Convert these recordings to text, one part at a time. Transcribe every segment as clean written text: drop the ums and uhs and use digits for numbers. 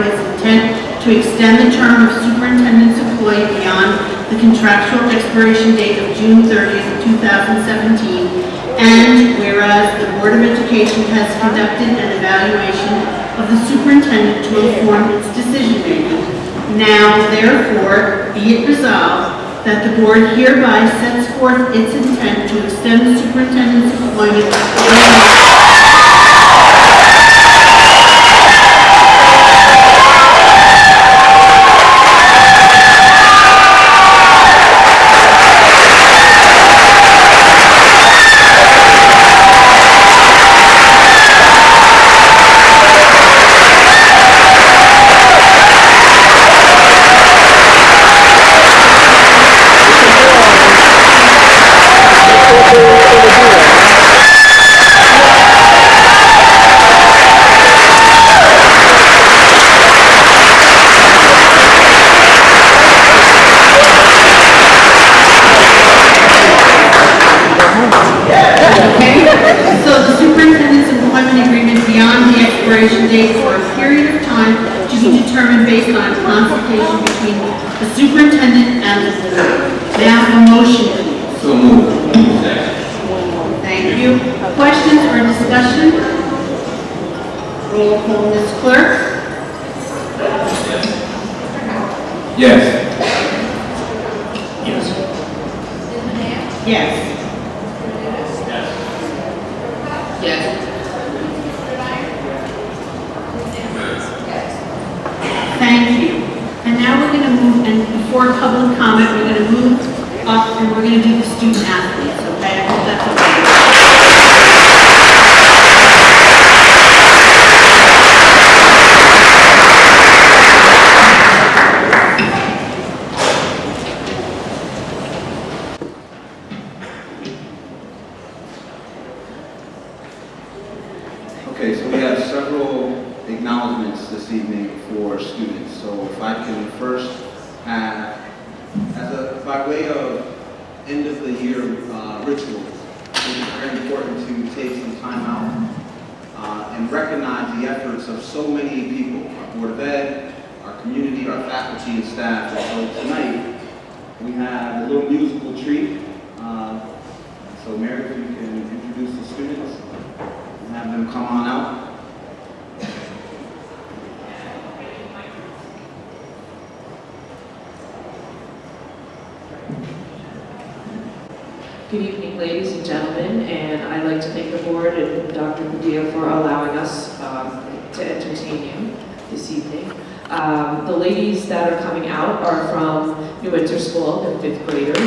regarding its intent to extend the term of superintendent's employee beyond the contractual expiration date of June 30th, 2017, and whereas the Board of Education has conducted an evaluation of the superintendent to inform its decision-making, now therefore be it resolved that the board hereby sets forth its intent to extend the superintendent's employment date for a period of time to be determined based on consultation between the superintendent and the board. May I have a motion, please? So moved. Thank you. Questions or discussion? Roll call, Ms. Clerk. Yes. Yes. Yes. Thank you. And now we're going to move, and before public comment, we're going to move up and we're going to do the student athletes, okay? I hope that's okay. Okay, so we have several acknowledgments this evening for students. So if I can first have, by way of end of the year ritual, I think it's very important to take some time out and recognize the efforts of so many people, our Board of Ed, our community, our faculty and staff. And so tonight we have a little musical treat. So Mary, if you can introduce the students and have them come on out. Good evening, ladies and gentlemen, and I'd like to thank the board and Dr. Padilla for allowing us to entertain you this evening. The ladies that are coming out are from New Windsor School, they're 5th graders.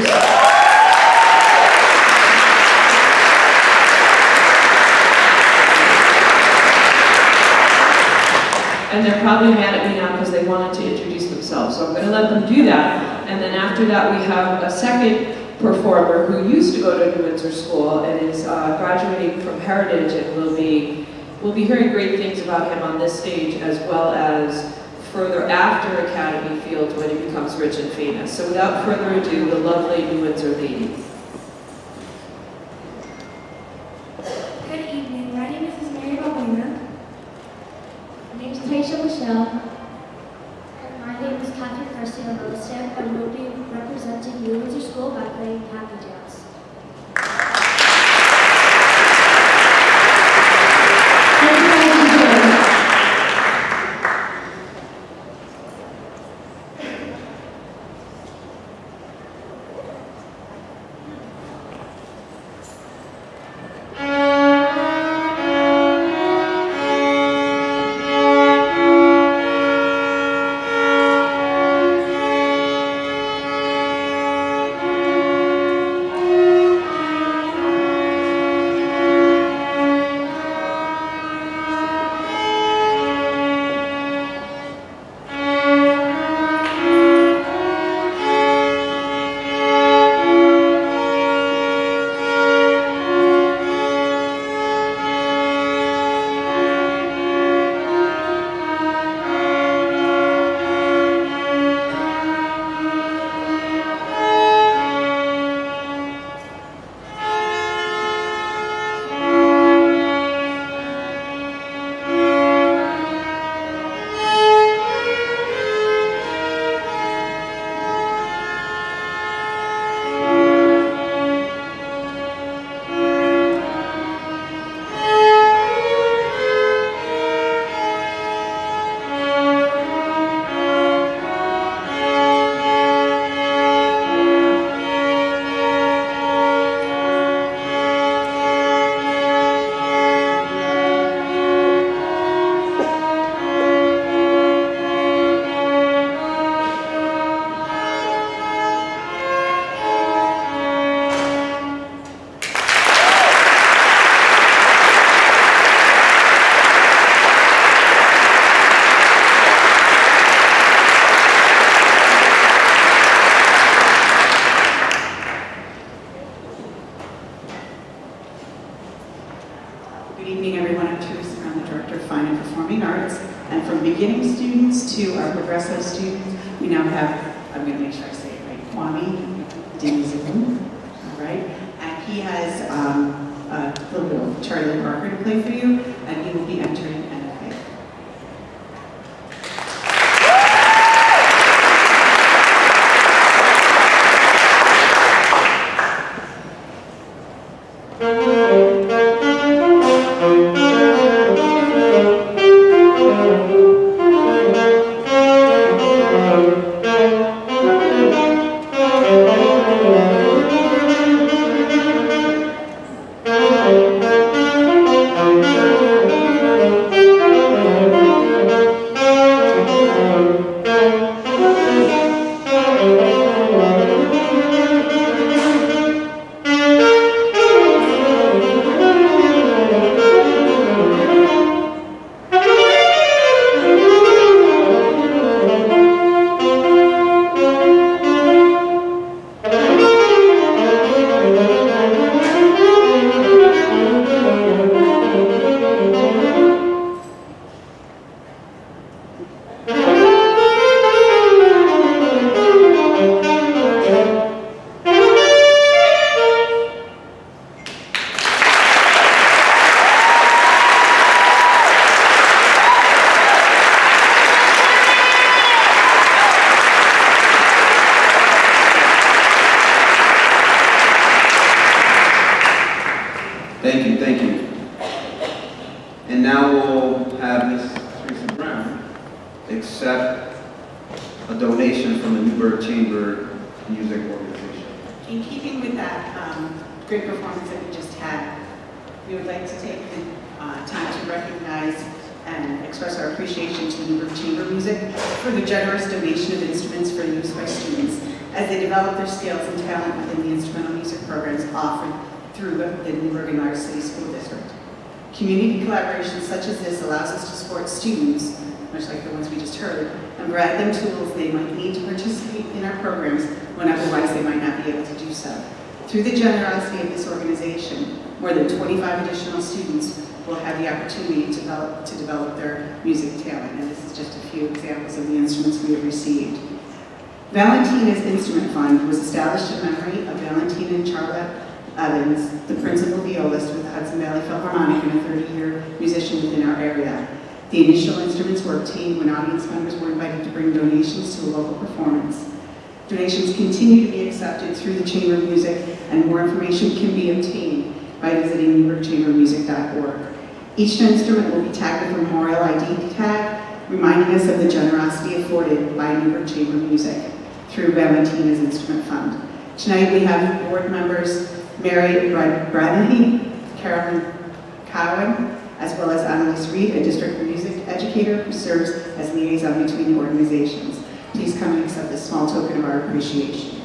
And they're probably mad at me now because they wanted to introduce themselves, so I'm going to let them do that. And then after that, we have a second performer who used to go to New Windsor School and is graduating from Heritage, and we'll be hearing great things about him on this stage as well as further after Academy Fields when he becomes rich and famous. So without further ado, the lovely New Windsor lady. Good evening. My name is Mary Balbina. My name is Taisha Michelle. And my name is Catherine Garcia Melissa, and we'll be representing New Windsor School by playing Happy Dance. to our progressive students. We now have, I'm going to make sure I say it right, Kwame Dinzoon, all right? And he has a little bit of Charlie Parker to play for you, and he will be entering NFA. Thank you. And now we'll have Ms. Teresa Brown accept a donation from the Newburgh Chamber Music Organization. In keeping with that great performance that we just had, we would like to take the time to recognize and express our appreciation to the Newburgh Chamber Music for the generous donation of instruments for use by students as they develop their skills and talent within the instrumental music programs offered through the Newburgh and Myers City School District. Community collaboration such as this allows us to support students, much like the ones we just heard, and provide them tools they might need to participate in our programs when otherwise they might not be able to do so. Through the generosity of this organization, more than 25 additional students will have the opportunity to develop their music talent, and this is just a few examples of the instruments we have received. Valentina's Instrument Fund was established in memory of Valentina and Charlotte Evans, the principal violist with the Hudson Valley Philharmonic and a 30-year musician within our area. The initial instruments were obtained when audience members were invited to bring donations to a local performance. Donations continue to be accepted through the Chamber of Music, and more information can be obtained by visiting newburghchambermusic.org. Each instrument will be tagged with a memorial ID tag, reminding us of the generosity afforded by Newburgh Chamber Music through Valentina's Instrument Fund. Tonight we have board members Mary Bradley, Carolyn Cowan, as well as Annalise Reed, a district music educator who serves as liaison between the organizations. Please come and accept this small token of our appreciation.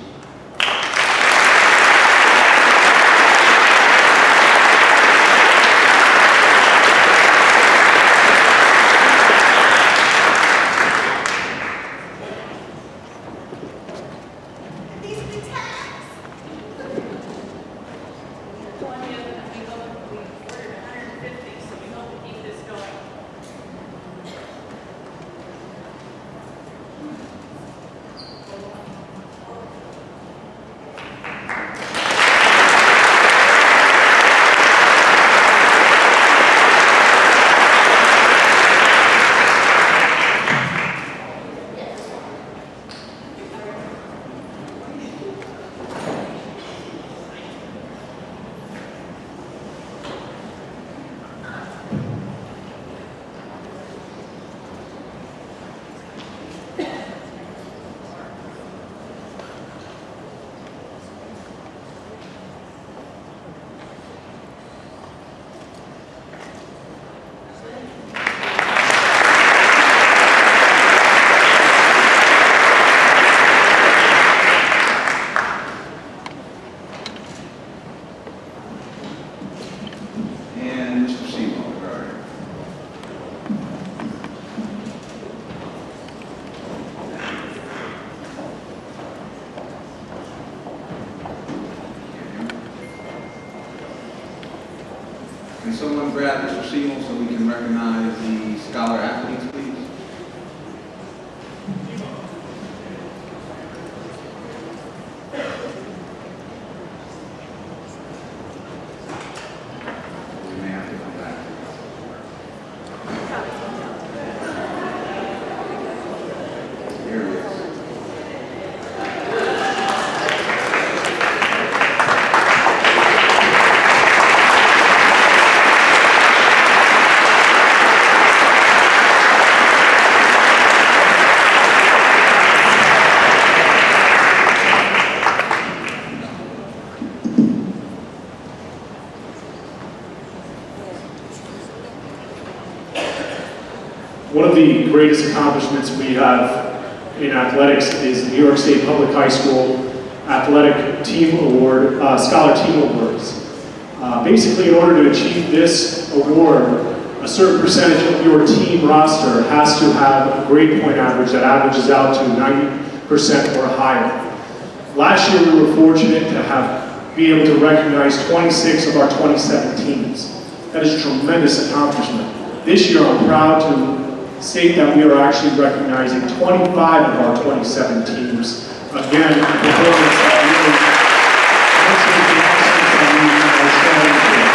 Can someone grab Mr. Seymour so we can recognize the scholar athletes, please? the greatest accomplishments we have in athletics is the New York State Public High School Athletic Team Award, Scholar Team Awards. Basically, in order to achieve this award, a certain percentage of your team roster has to have a grade point average that averages out to 90% or higher. Last year, we were fortunate to be able to recognize 26 of our 27 teams. That is a tremendous accomplishment. This year, I'm proud to state that we are actually recognizing 25 of our 27 teams. Again, a performance that really demonstrates the excellence that we are showing here.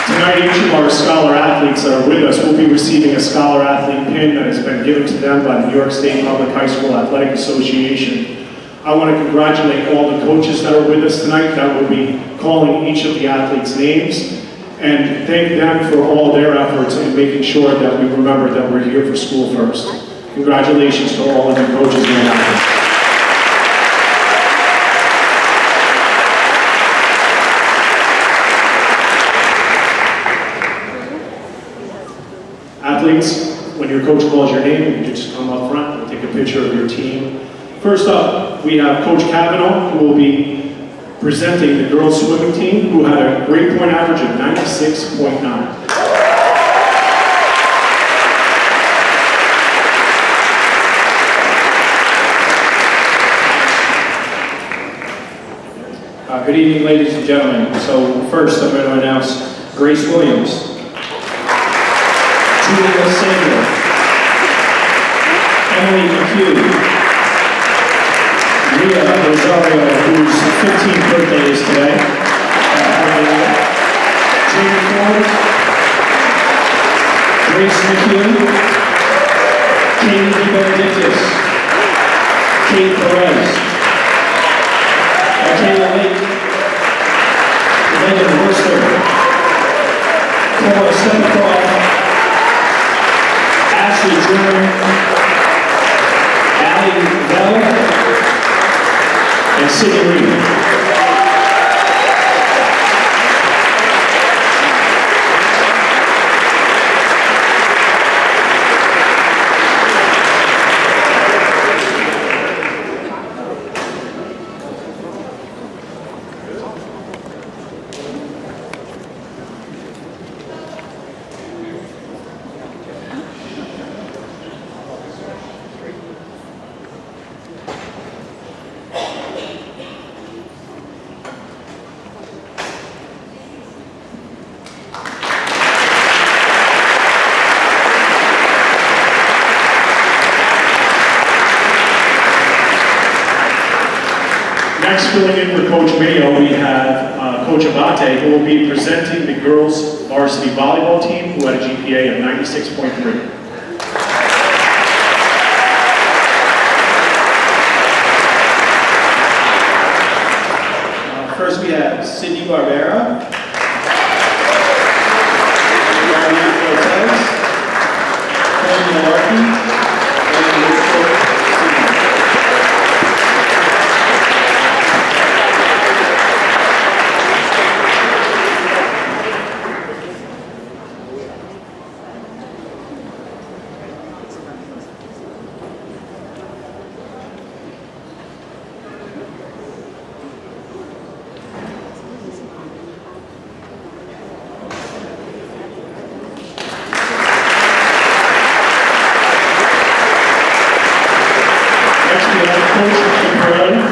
Tonight, each of our scholar athletes that are with us will be receiving a scholar athlete pin that has been given to them by the New York State Public High School Athletic Association. I want to congratulate all the coaches that are with us tonight that will be calling each of the athletes' names, and thank them for all their efforts in making sure that we remember that we're here for school first. Congratulations to all of you coaches and athletes. Athletes, when your coach calls your name, you can just come up front and take a picture of your team. First up, we have Coach Cavanaugh, who will be presenting the girls swimming team, who had a grade point average of 96.9. Good evening, ladies and gentlemen. So first, I'm going to announce Grace Williams, Julia Samuel, Emily McHugh, Leah Rosario, whose 15th birthday is today, Jamie Ford, Grace McHugh, Katie DeBenedictis, Kate Perez, Kayla Lake, Megan Worcester, Cora Stepcroft, Ashley Drewer, Allie Bell, and Sydney Reed. Next, filling in for Coach Mayo, we have Coach Abate, who will be presenting the girls varsity volleyball team, who had a GPA of 96.3. First, we have Sydney Barbera, Marianne Cortez, Tony Malarkey, and Elizabeth Sidney.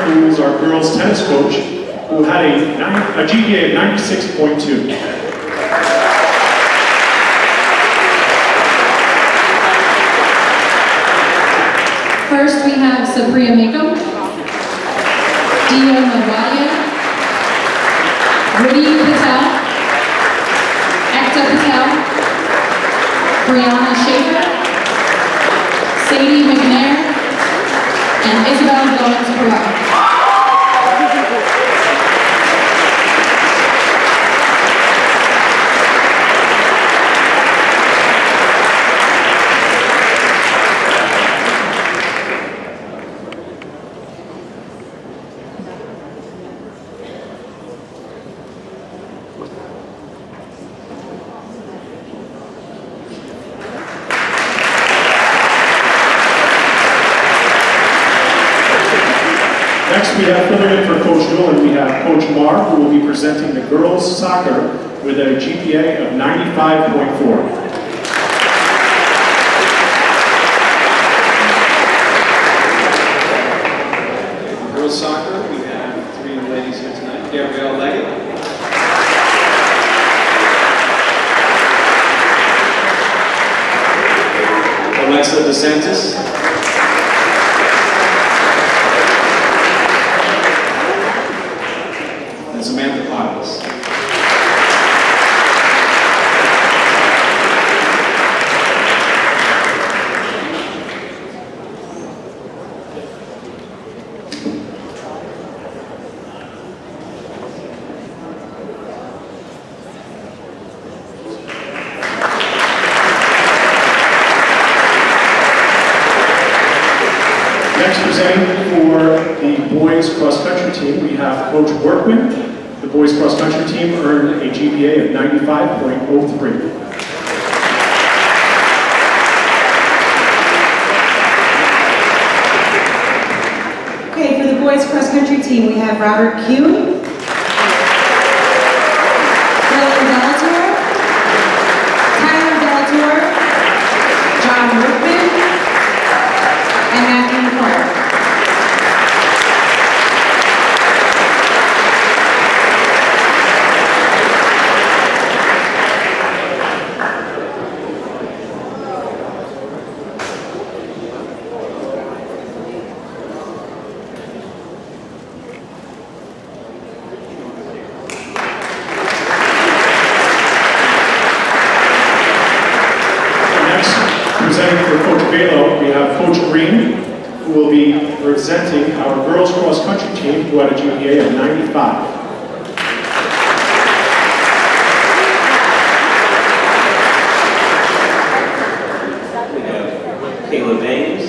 Who is our girls tennis coach, who had a GPA of 96.2. First, we have Sabriya Makam, Dio Mawadia, Rudy Patel, Ekta Patel, Brianna Schaefer, Sadie McNair, and Isabel Goins-Perot. Next, we have filling in for Coach Newland, we have Coach Marr, who will be presenting the girls soccer with a GPA of 95.4. Girls soccer, we have three ladies here tonight. Gabrielle Leggett. Alexa DeSantis. And Samantha Piles. Next, presenting for the boys cross-country team, we have Coach Workman. The boys cross-country team earned a GPA of 95.03. Okay, for the boys cross-country team, we have Robert Kuhn, Dylan Delator, Tyler Delator, John Workman, and Matthew McCormick. Presenting for Coach Balo, we have Coach Green, who will be presenting our girls cross-country team, who had a GPA of 95. We have Kayla Baines.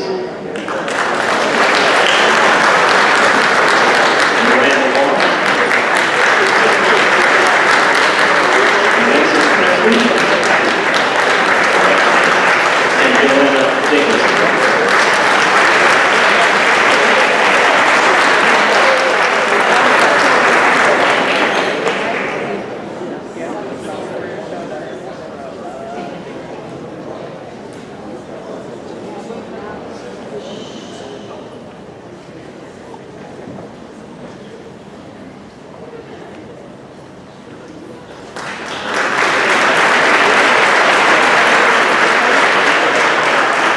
Miranda Long. Alexis Presley. And Joanna Jacobson.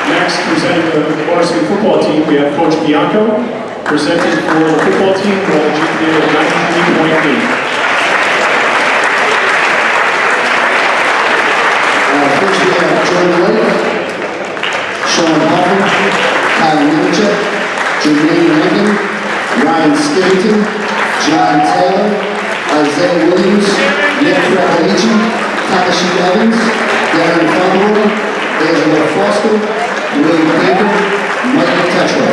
Next, presenting for the varsity football team, we have Coach Bianco, presenting for the football team, who had a GPA of 93.8. First we have Jordan Lake, Sean Huffman, Kyle Nemechek, Jermaine Rankin, Ryan Skivington, John Taylor, Isaiah Williams, Nick Rapalici, Takashi Evans, Darren Fondor, Angela Foster, William Baker, Michael Tetra.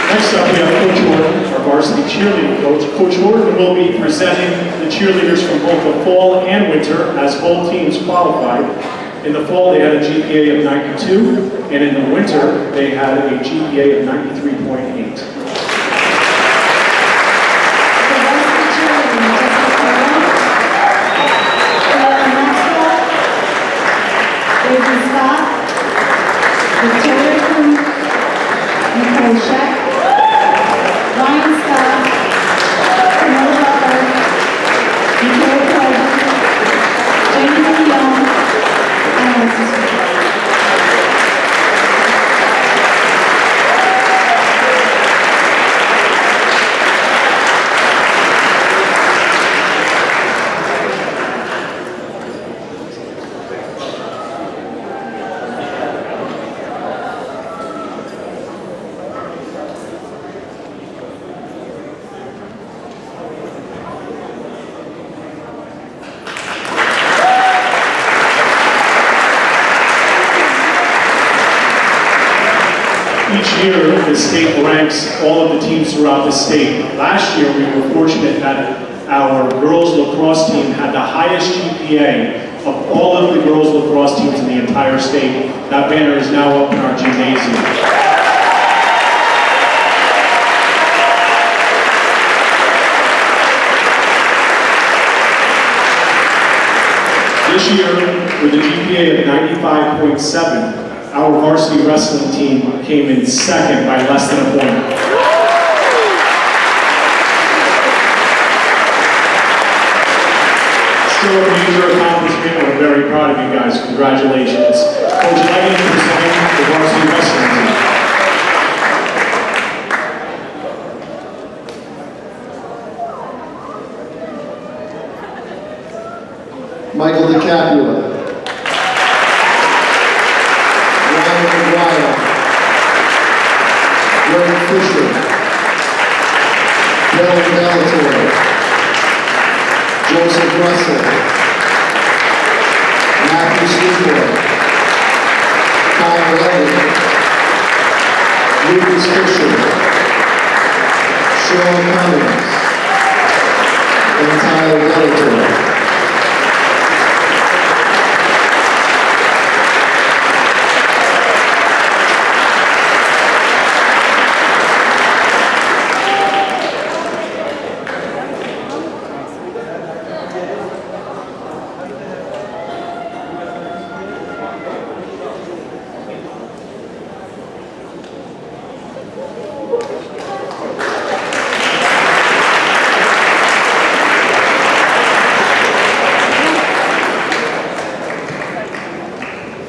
Next up, we have Coach Horton, our varsity cheerleading coach. Coach Horton will be presenting the cheerleaders from both the fall and winter as both teams qualified. In the fall, they had a GPA of 92, and in the winter, they had a GPA of 93.8. David Scott, Victoria Cruz, Nicole Scheck, Ryan Scott, Camilla Butler, Nicole Cohen, Jamie Young, and Alexis Richards. state ranks all of the teams throughout the state. Last year, we were fortunate that our girls lacrosse team had the highest GPA of all of the girls lacrosse teams in the entire state. That banner is now up in our gymnasium. This year, with a GPA of 95.7, our varsity wrestling team came in second by less than a point. Still a major accomplishment. We're very proud of you guys. Congratulations. Coach Leggett presenting the varsity wrestling team. Michael DiCaprio. Ryan McGuire. Greg Fisher. Dylan Bellator. Joseph Russell. Matthew Sleeper. Kyle Elliott. Lucas Fisher. Sean Cummings. And Tyler Bellator.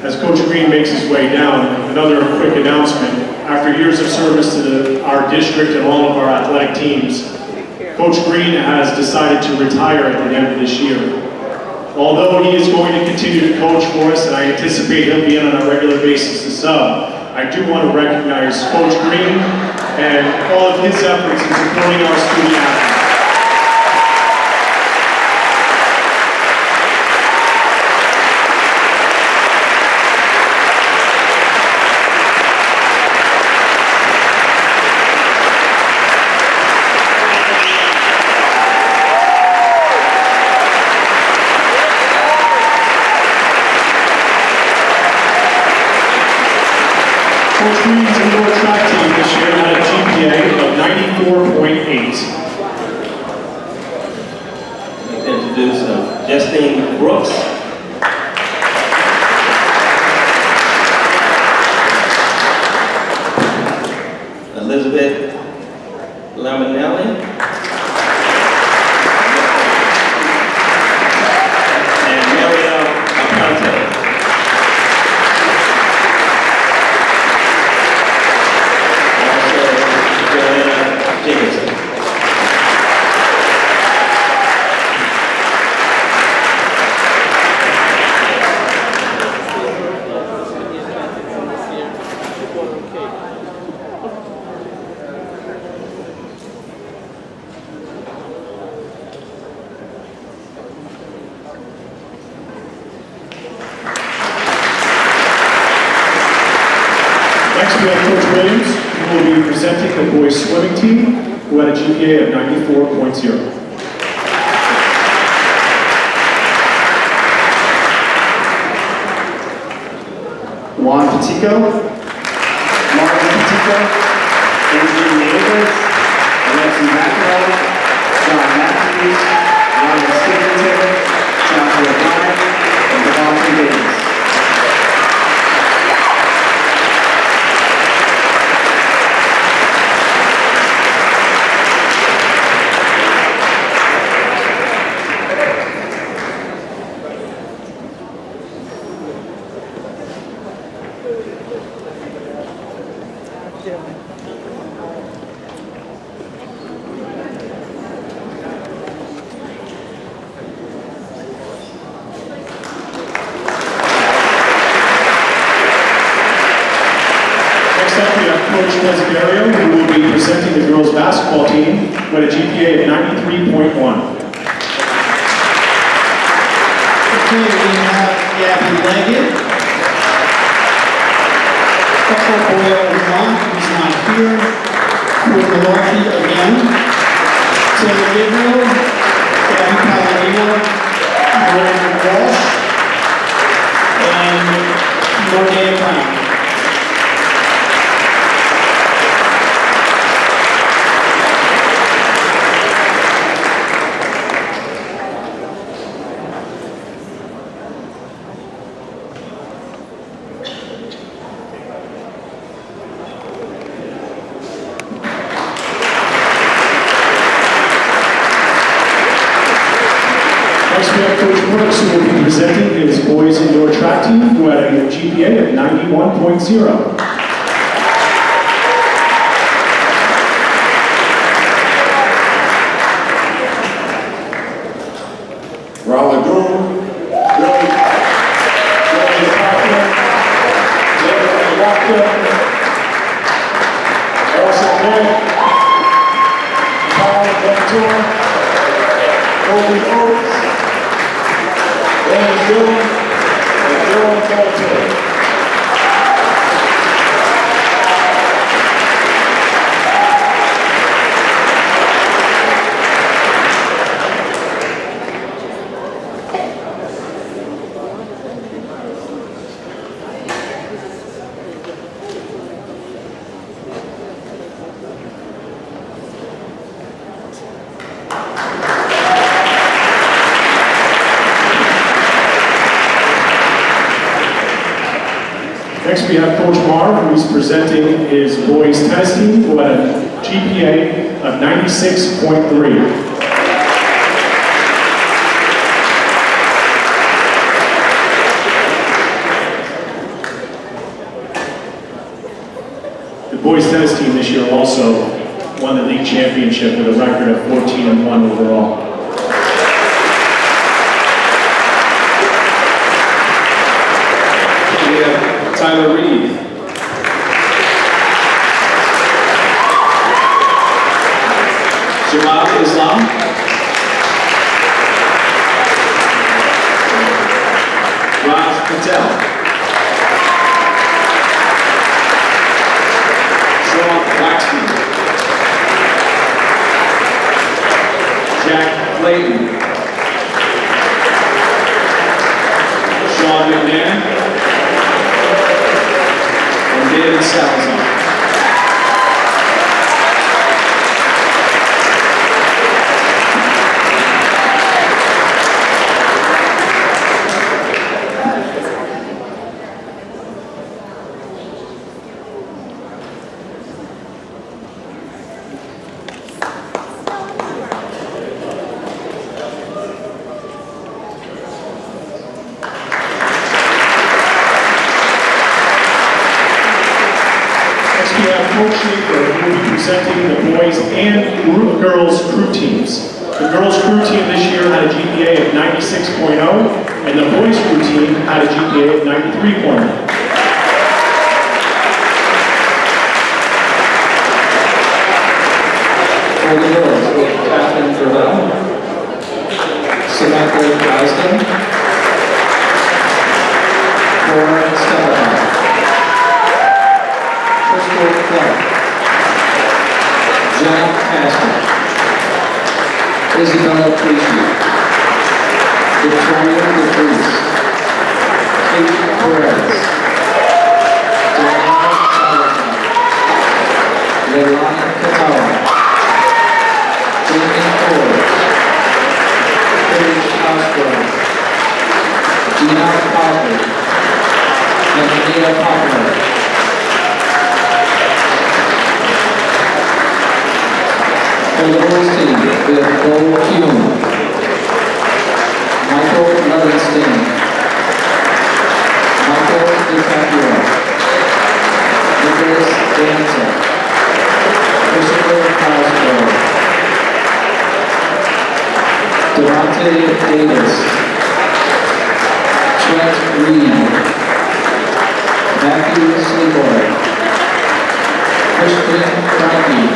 As Coach Green makes his way down, another quick announcement. After years of service to our district and all of our athletic teams, Coach Green has decided to retire at the end of this year. Although he is going to continue to coach for us, and I anticipate he'll be in on a regular basis to sub, I do want to recognize Coach Green and all of his efforts in supporting our student athletes. Coach Green's indoor track team this year had a GPA of 94.8. I'd like to introduce Justine Brooks. Elizabeth Laminelli. And Mariel Aponte. Next, we have Coach Williams, who will be presenting the boys swimming team, who had a GPA of 94.0. Juan Patico. Martin Patico. Andrew Neighbors. Alexi Macro. John Matthews. Ryan Skivington. Joshua Bryant. And Devontae Davis. Next up, we have Coach Desiderio, who will be presenting the girls' basketball team with a GPA of 93.1. Okay, we have Gabby Leggett. Couple Boyle Vermont, who's not here for Malarkey again. Taylor Gabriel, Gabby Palladino, Lauren Walsh, and Morgan Brown. Next, we have Coach Brooks, who will be presenting his boys indoor track team, who had a GPA of 91.0. Robert Doom, Billy Parker, Jeremy Walker, Elsa Beck, Paul Ventura, Kobe Oates, Danny Dillon, and Dylan Forte. Next, we have Coach Marr, who is presenting his boys tennis team, who had a GPA of 96.3. The boys tennis team this year also won the league championship with a record of 14-1 overall. We have Tyler Reed. Jamal Islam. Raj Patel. Sean Waxman. Jack Clayton. Sean McNair. And David Salazar. Next, we have Coach Schaefer, who will be presenting the boys and girls crew teams. The girls crew team this year had a GPA of 96.0, and the boys crew team had a GPA of 93.0. For the girls, we have Catherine Terrell, Samantha Gosden, Cora Stefan, Crystal Clark, Jenna Casper, Isabella Creasy, Victoria DeFries, Kate Perez, Diana Salazar, Leilani Katawa, Jamie Ford, Paige Osborne, Dina Popper, and Nia Popper. For the boys team, we have Bo Hume, Michael Levinstein, Michael DiCaprio, Nicholas Danza, Christopher Cosgrove, Devontae Davis, Trent Reed, Matthew Sleeboy, Christian Frankie,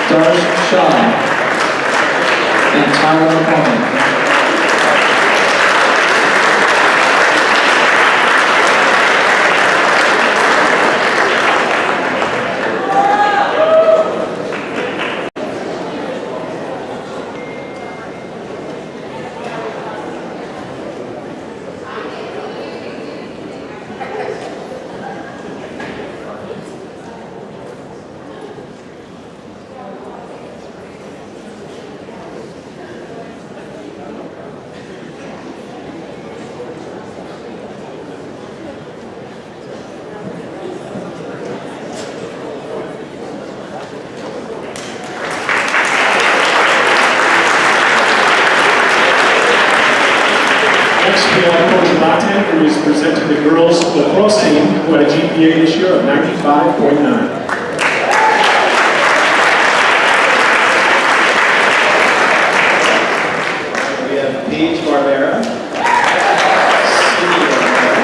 Darsh Shaw, and Tyler McCormick. presenting the girls lacrosse team, who had a GPA this year of 95.9. We have Paige Barbera, Cindy Barbera,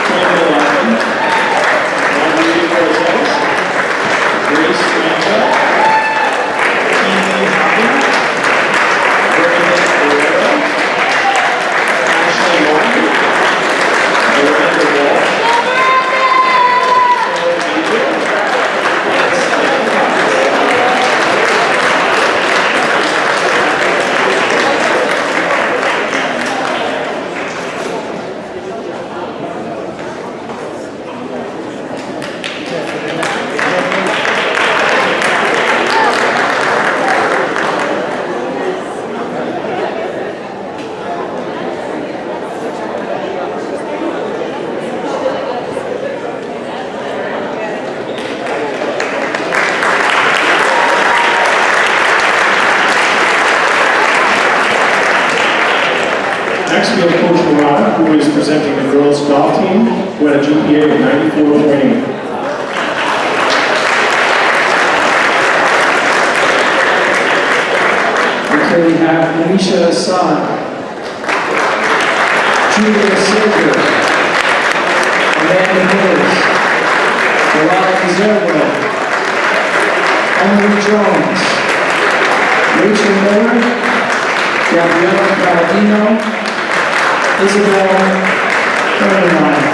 Tony Larkin, Marguerite Cortez, Grace Ranta, Keely Hopping, Bernadette Guerrero, Ashley Martin, Miranda Walsh, Sarah Beaver, and Samantha Cox. Next, we have Coach Murata, who is presenting the girls golf team, who had a GPA of 94.8. Okay, we have Anisha Hassan, Julia Silver, Amanda Mills, Veronica Zerbo, Emily Jones, Rachel Miller, Gabriella Palladino, Isabel Herman.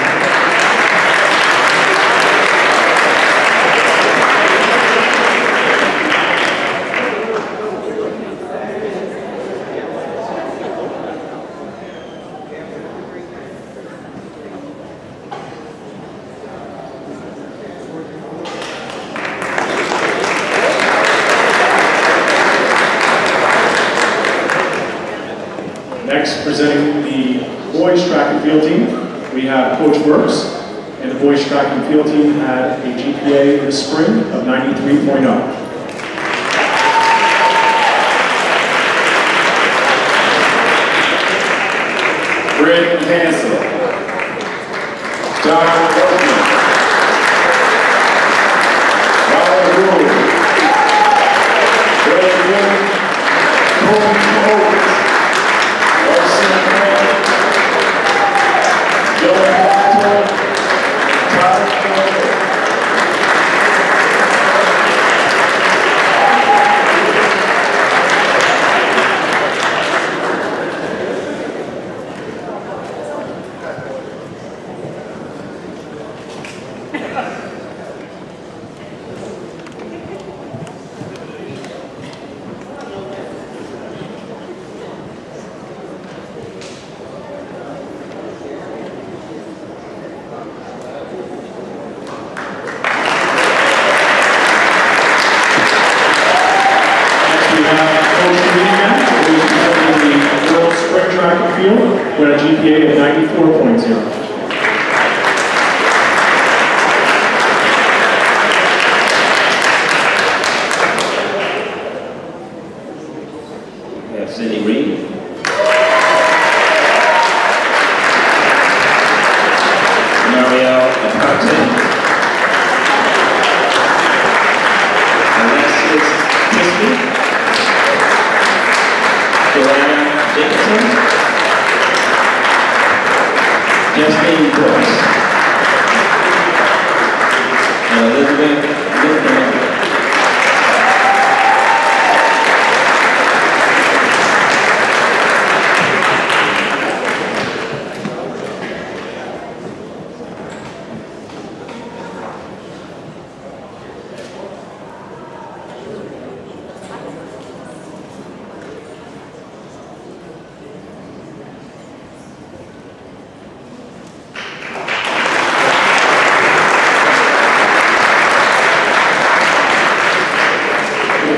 Next, presenting the boys track and field team, we have Coach Works, and the boys track and field team had a GPA this spring of 93.0. Brandon Hanson, John Workman, Robert Rule, Greg Wood, Colton Oates, Arson Grant, Dylan Plato, Tyler Miller. With a GPA of 94.0. We have Cindy Reed, Marielle Aparte, Alexis Crispy, Joanna Jacobson, Justine Brooks, and Elizabeth Littman.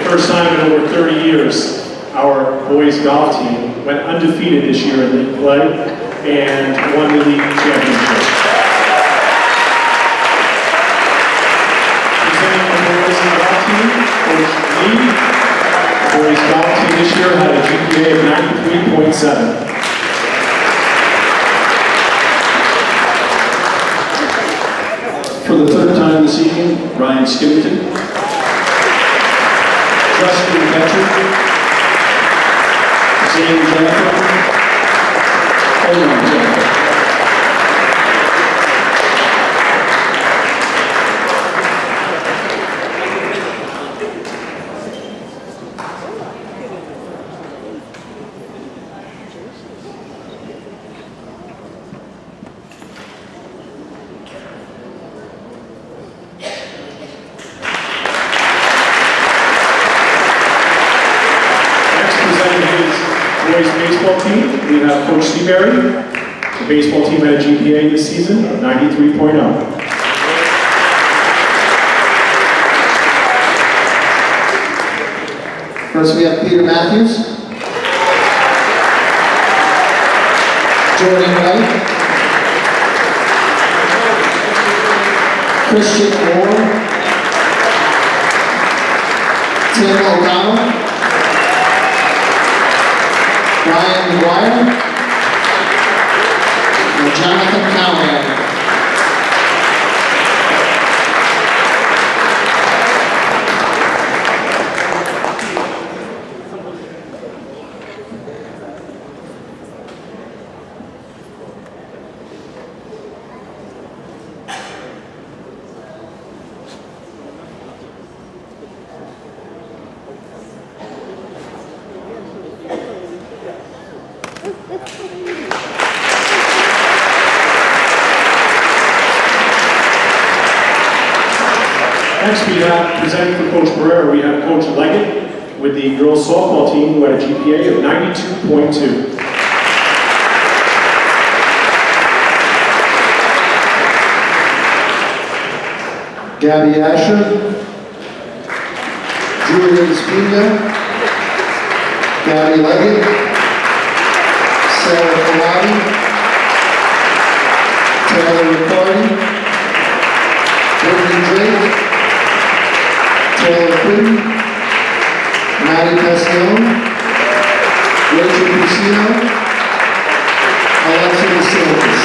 First time in over 30 years, our boys golf team went undefeated this year in league play and won the league championship. Presenting the boys golf team, Coach Lee. The boys golf team this year had a GPA of 93.7. Ryan Skivington, Justin Petrie, Zane Jaffe, Owen Jaffe. Boys baseball team, we have Coach Seabury. The baseball team had a GPA this season of 93.0. First, we have Peter Matthews, Jordan Wright, Christian Moore, Tim O'Donnell, Ryan McGuire, and Jonathan Callahan. Next, we have, presenting for Coach Barrera, we have Coach Leggett with the girls softball team who had a GPA of 92.2. Gabby Asher, Julia Espina, Gabby Leggett, Sarah Kalani, Taylor Riccardi, Brittany Drake, Taylor Quinn, Maddie Castellone, Rachel Lucino, Alexa DeSantis.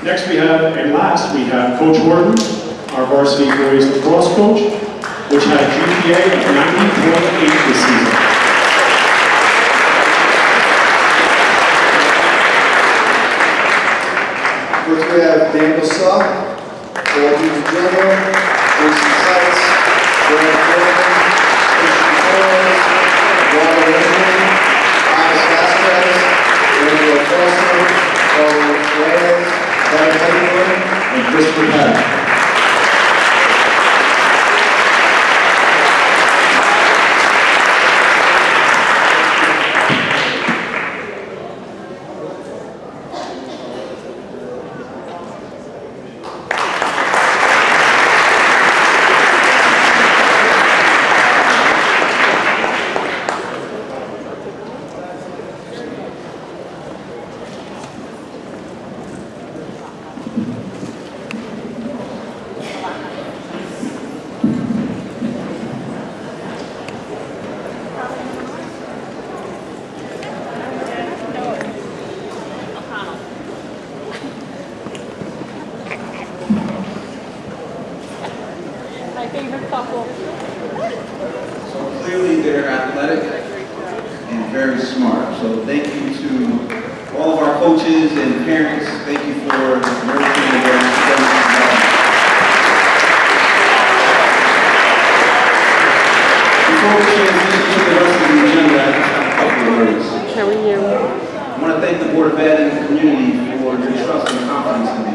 Next we have, and last, we have Coach Horton, our varsity boys lacrosse coach, which had a GPA of 90.8 this season. First we have Dan Bassett, Paul DiGiorgio, Jason Seitz, Grant Coleman, Christian Torres, Walter Lincoln, Alex Vasquez, Daniel Foster, Carlos Reyes, Kevin Hedgewood, and Christopher Paddock. So clearly they're athletic and very smart. So thank you to all of our coaches and parents. Thank you for nurturing their academic development. Before we transition to the rest of the agenda, I just have a couple of words. How are you? I want to thank the Board of Ed and the community for your trust and confidence in me.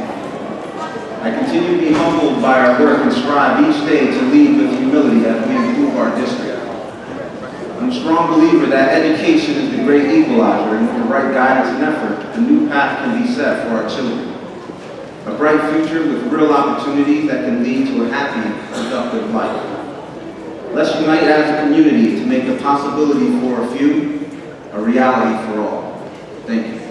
I continue to be humbled by our work and strive each day to lead with humility as we improve our district. I'm a strong believer that education is the great equalizer, and with the right guidance and effort, a new path can be set for our children. a bright future with real opportunities that can lead to a happy, productive life. Let's unite as a community to make the possibility for a few a reality for all. Thank you.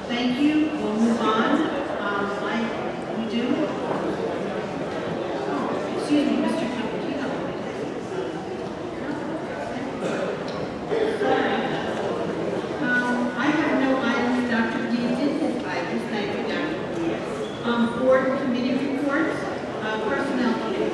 Thank you. We'll move on. We do. Oh, excuse me, Mr. Cappuccino. Sorry. I have no items. Dr. D did his items. Thank you, Dr. D. Board and committee reports. Personnel committee.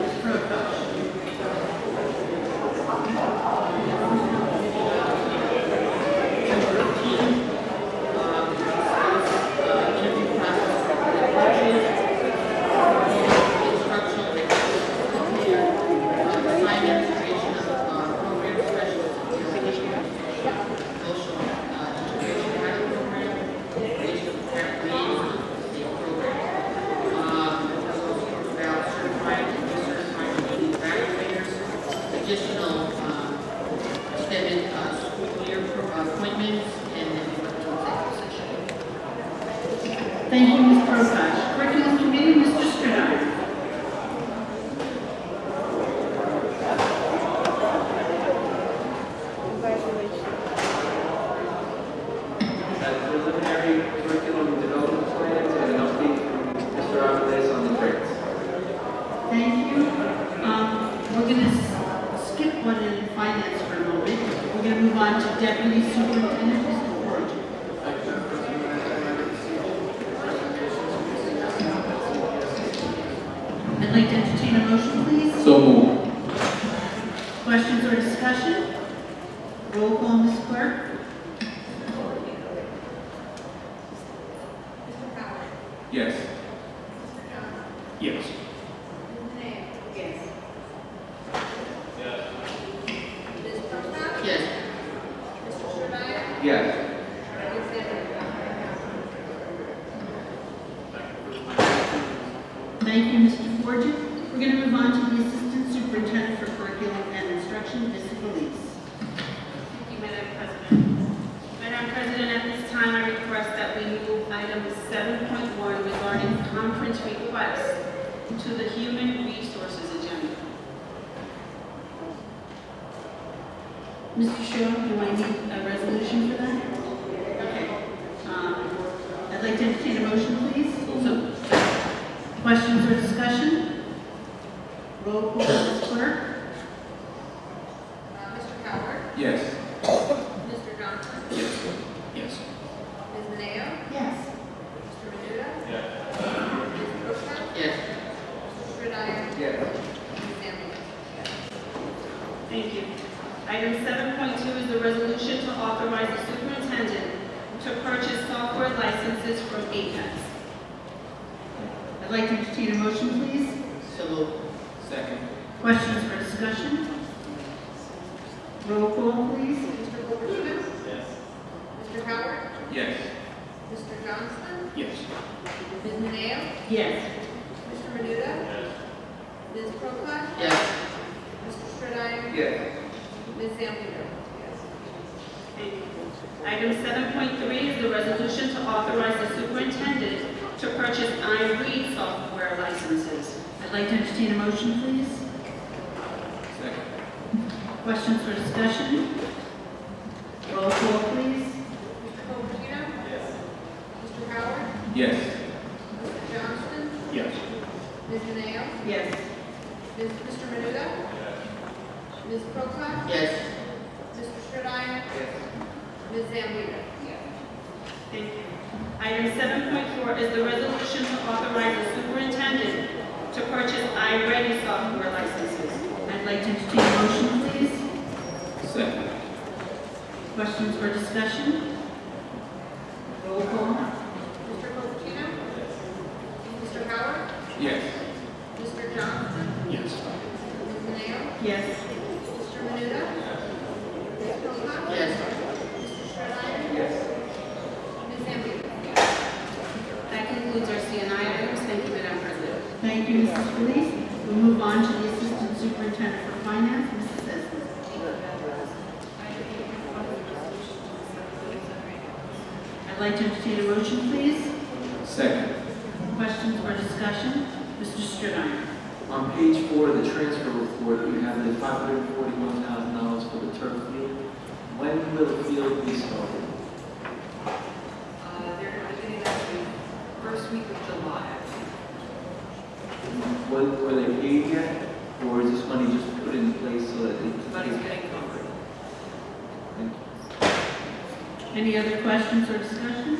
Additional extended school year appointments, and then we went to executive session. Thank you, Ms. Prakash. Curriculum Committee, Mr. Strinard. Preliminary curriculum development plans and an update from Mr. Aviles on the grades. Thank you. We're going to skip one in finance for a moment. We're going to move on to Deputy Superintendent, Mr. Ward. I'd like to entertain a motion, please. So moved. Questions or discussion? Roll call, Ms. Clerk. Yes. Yes. Yes. Yes. Thank you, Mr. Forget. We're going to move on to the Assistant Superintendent for Curriculum and Instruction, Ms. Felice. Thank you, Madam President. Madam President, at this time, I request that we move item 7.1 regarding conference requests to the Human Resources agenda. Mr. Shaw, do I need a resolution for that? Okay. I'd like to entertain a motion, please. Questions or discussion? Roll call, Ms. Clerk. Mr. Howard? Yes. Mr. Johnson? Yes. Yes. Ms. Mineo? Yes. Mr. Menuda? Yes. Ms. Brooker? Yes. Mr. Schreier? Yes. Ms. Samuel? Thank you. Item 7.2 is the resolution to authorize the superintendent to purchase software licenses from APEX. I'd like to entertain a motion, please. So moved. Second. Questions or discussion? Roll call, please. Mr. Cupertino? Yes. Mr. Howard? Yes. Mr. Johnston? Yes. Ms. Mineo? Yes. Mr. Menuda? Yes. Ms. Prokop? Yes. Mr. Schreier? Yes. Ms. Samuel? Thank you. Item 7.3 is the resolution to authorize the superintendent to purchase iRead software licenses. I'd like to entertain a motion, please. Second. Questions or discussion? Roll call, please. Mr. Cupertino? Yes. Mr. Howard? Yes. Mr. Johnston? Yes. Ms. Mineo? Yes. Mr. Menuda? Ms. Prokop? Yes. Mr. Schreier? Yes. Ms. Zambito? Thank you. Item 7.4 is the resolution to authorize the superintendent to purchase iReady software licenses. I'd like to entertain a motion, please. Second. Questions or discussion? Roll call. Mr. Cupertino? Mr. Howard? Yes. Mr. Prokop? Yes. Mr. Schreiber? Yes. Ms. Zambito? That concludes our CNI items. Thank you, Madam President. Thank you, Mrs. Felice. We'll move on to the Assistant Superintendent for Finance, Mrs. Esmond. I'd like to entertain a motion, please. Second. Questions or discussion? Mr. Stridener. On page 4 of the transfer report, you have the $541,000 for the turf field. When will the field be started? They're going to begin next week, first week of July. Were they paid yet? Or is this money just put in place so that The money's getting covered. Any other questions or discussion?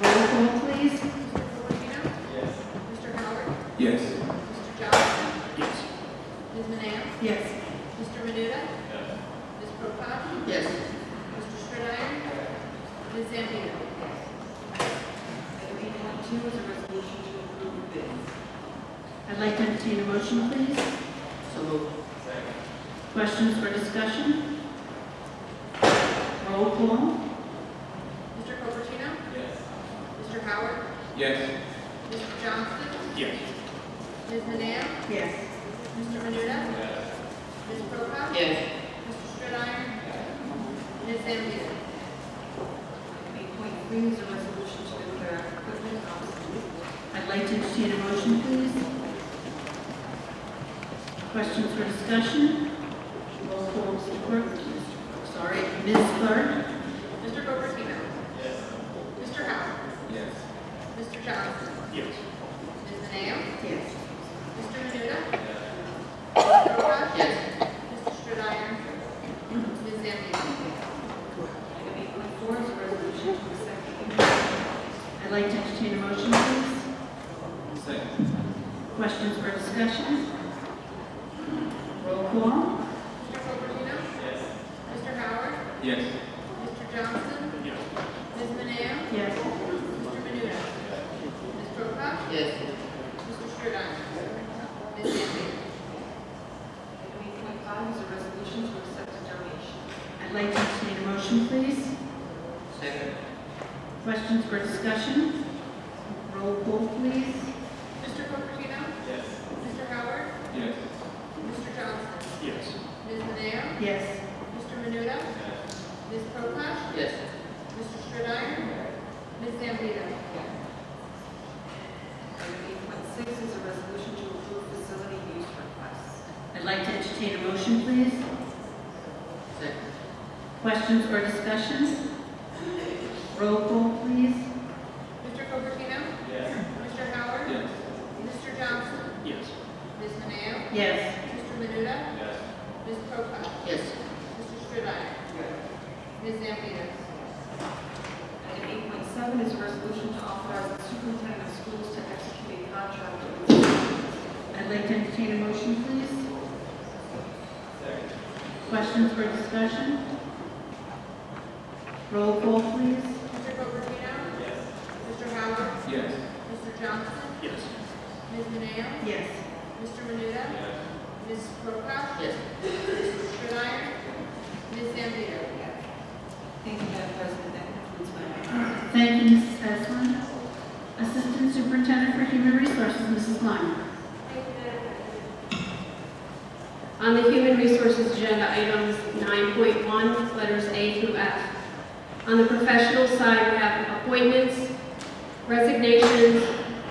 Roll call, please. Mr. Fortino? Yes. Mr. Howard? Yes. Mr. Johnson? Yes. Ms. Maneo? Yes. Mr. Menuda? Ms. Prokop? Yes. Mr. Schreiber? Ms. Zambito? Item 8.2 is a resolution to approve bids. I'd like to entertain a motion, please. So moved. Questions or discussion? Roll call. Mr. Fortino? Yes. Mr. Howard? Yes. Mr. Johnson? Yes. Ms. Maneo? Yes. Mr. Menuda? Ms. Prokop? Yes. Mr. Schreiber? Ms. Zambito? 8.3 is a resolution to declare equipment obsolete. I'd like to entertain a motion, please. Questions or discussion? Roll call, Mr. Clerk. Sorry, Ms. Clerk. Mr. Fortino? Yes. Mr. Howard? Yes. Mr. Johnson? Yes. Ms. Maneo? Yes. Mr. Menuda? Ms. Prokop? Yes. Mr. Schreiber? Ms. Zambito? Item 8.4 is a resolution to accept the I'd like to entertain a motion, please. Second. Questions or discussion? Roll call. Mr. Fortino? Yes. Mr. Howard? Yes. Mr. Johnson? Yes. Ms. Maneo? Yes. Mr. Menuda? Ms. Prokop? Yes. Mr. Schreiber? Ms. Zambito? Item 8.5 is a resolution to accept a donation. I'd like to entertain a motion, please. Second. Questions or discussion? Roll call, please. Mr. Fortino? Yes. Mr. Howard? Yes. Mr. Johnson? Yes. Ms. Maneo? Yes. Mr. Menuda? Ms. Prokop? Yes. Mr. Schreiber? Ms. Zambito? Item 8.6 is a resolution to approve facility use requests. I'd like to entertain a motion, please. Second. Questions or discussion? Roll call, please. Mr. Fortino? Yes. Mr. Howard? Yes. Mr. Johnson? Yes. Ms. Maneo? Yes. Mr. Menuda? Yes. Ms. Prokop? Yes. Mr. Schreiber? Ms. Zambito? Item 8.7 is a resolution to authorize the superintendent of schools to execute a contract with I'd like to entertain a motion, please. Second. Questions or discussion? Roll call, please. Mr. Fortino? Yes. Mr. Howard? Yes. Mr. Johnson? Yes. Ms. Maneo? Yes. Mr. Menuda? Ms. Prokop? Yes. Mr. Schreiber? Ms. Zambito? Thank you, Madam President. That concludes my item. Thank you, Mrs. Esmond. Assistant Superintendent for Human Resources, Mrs. Lyon. On the Human Resources agenda, items 9.1, letters A through F. On the professional side, we have appointments, resignations,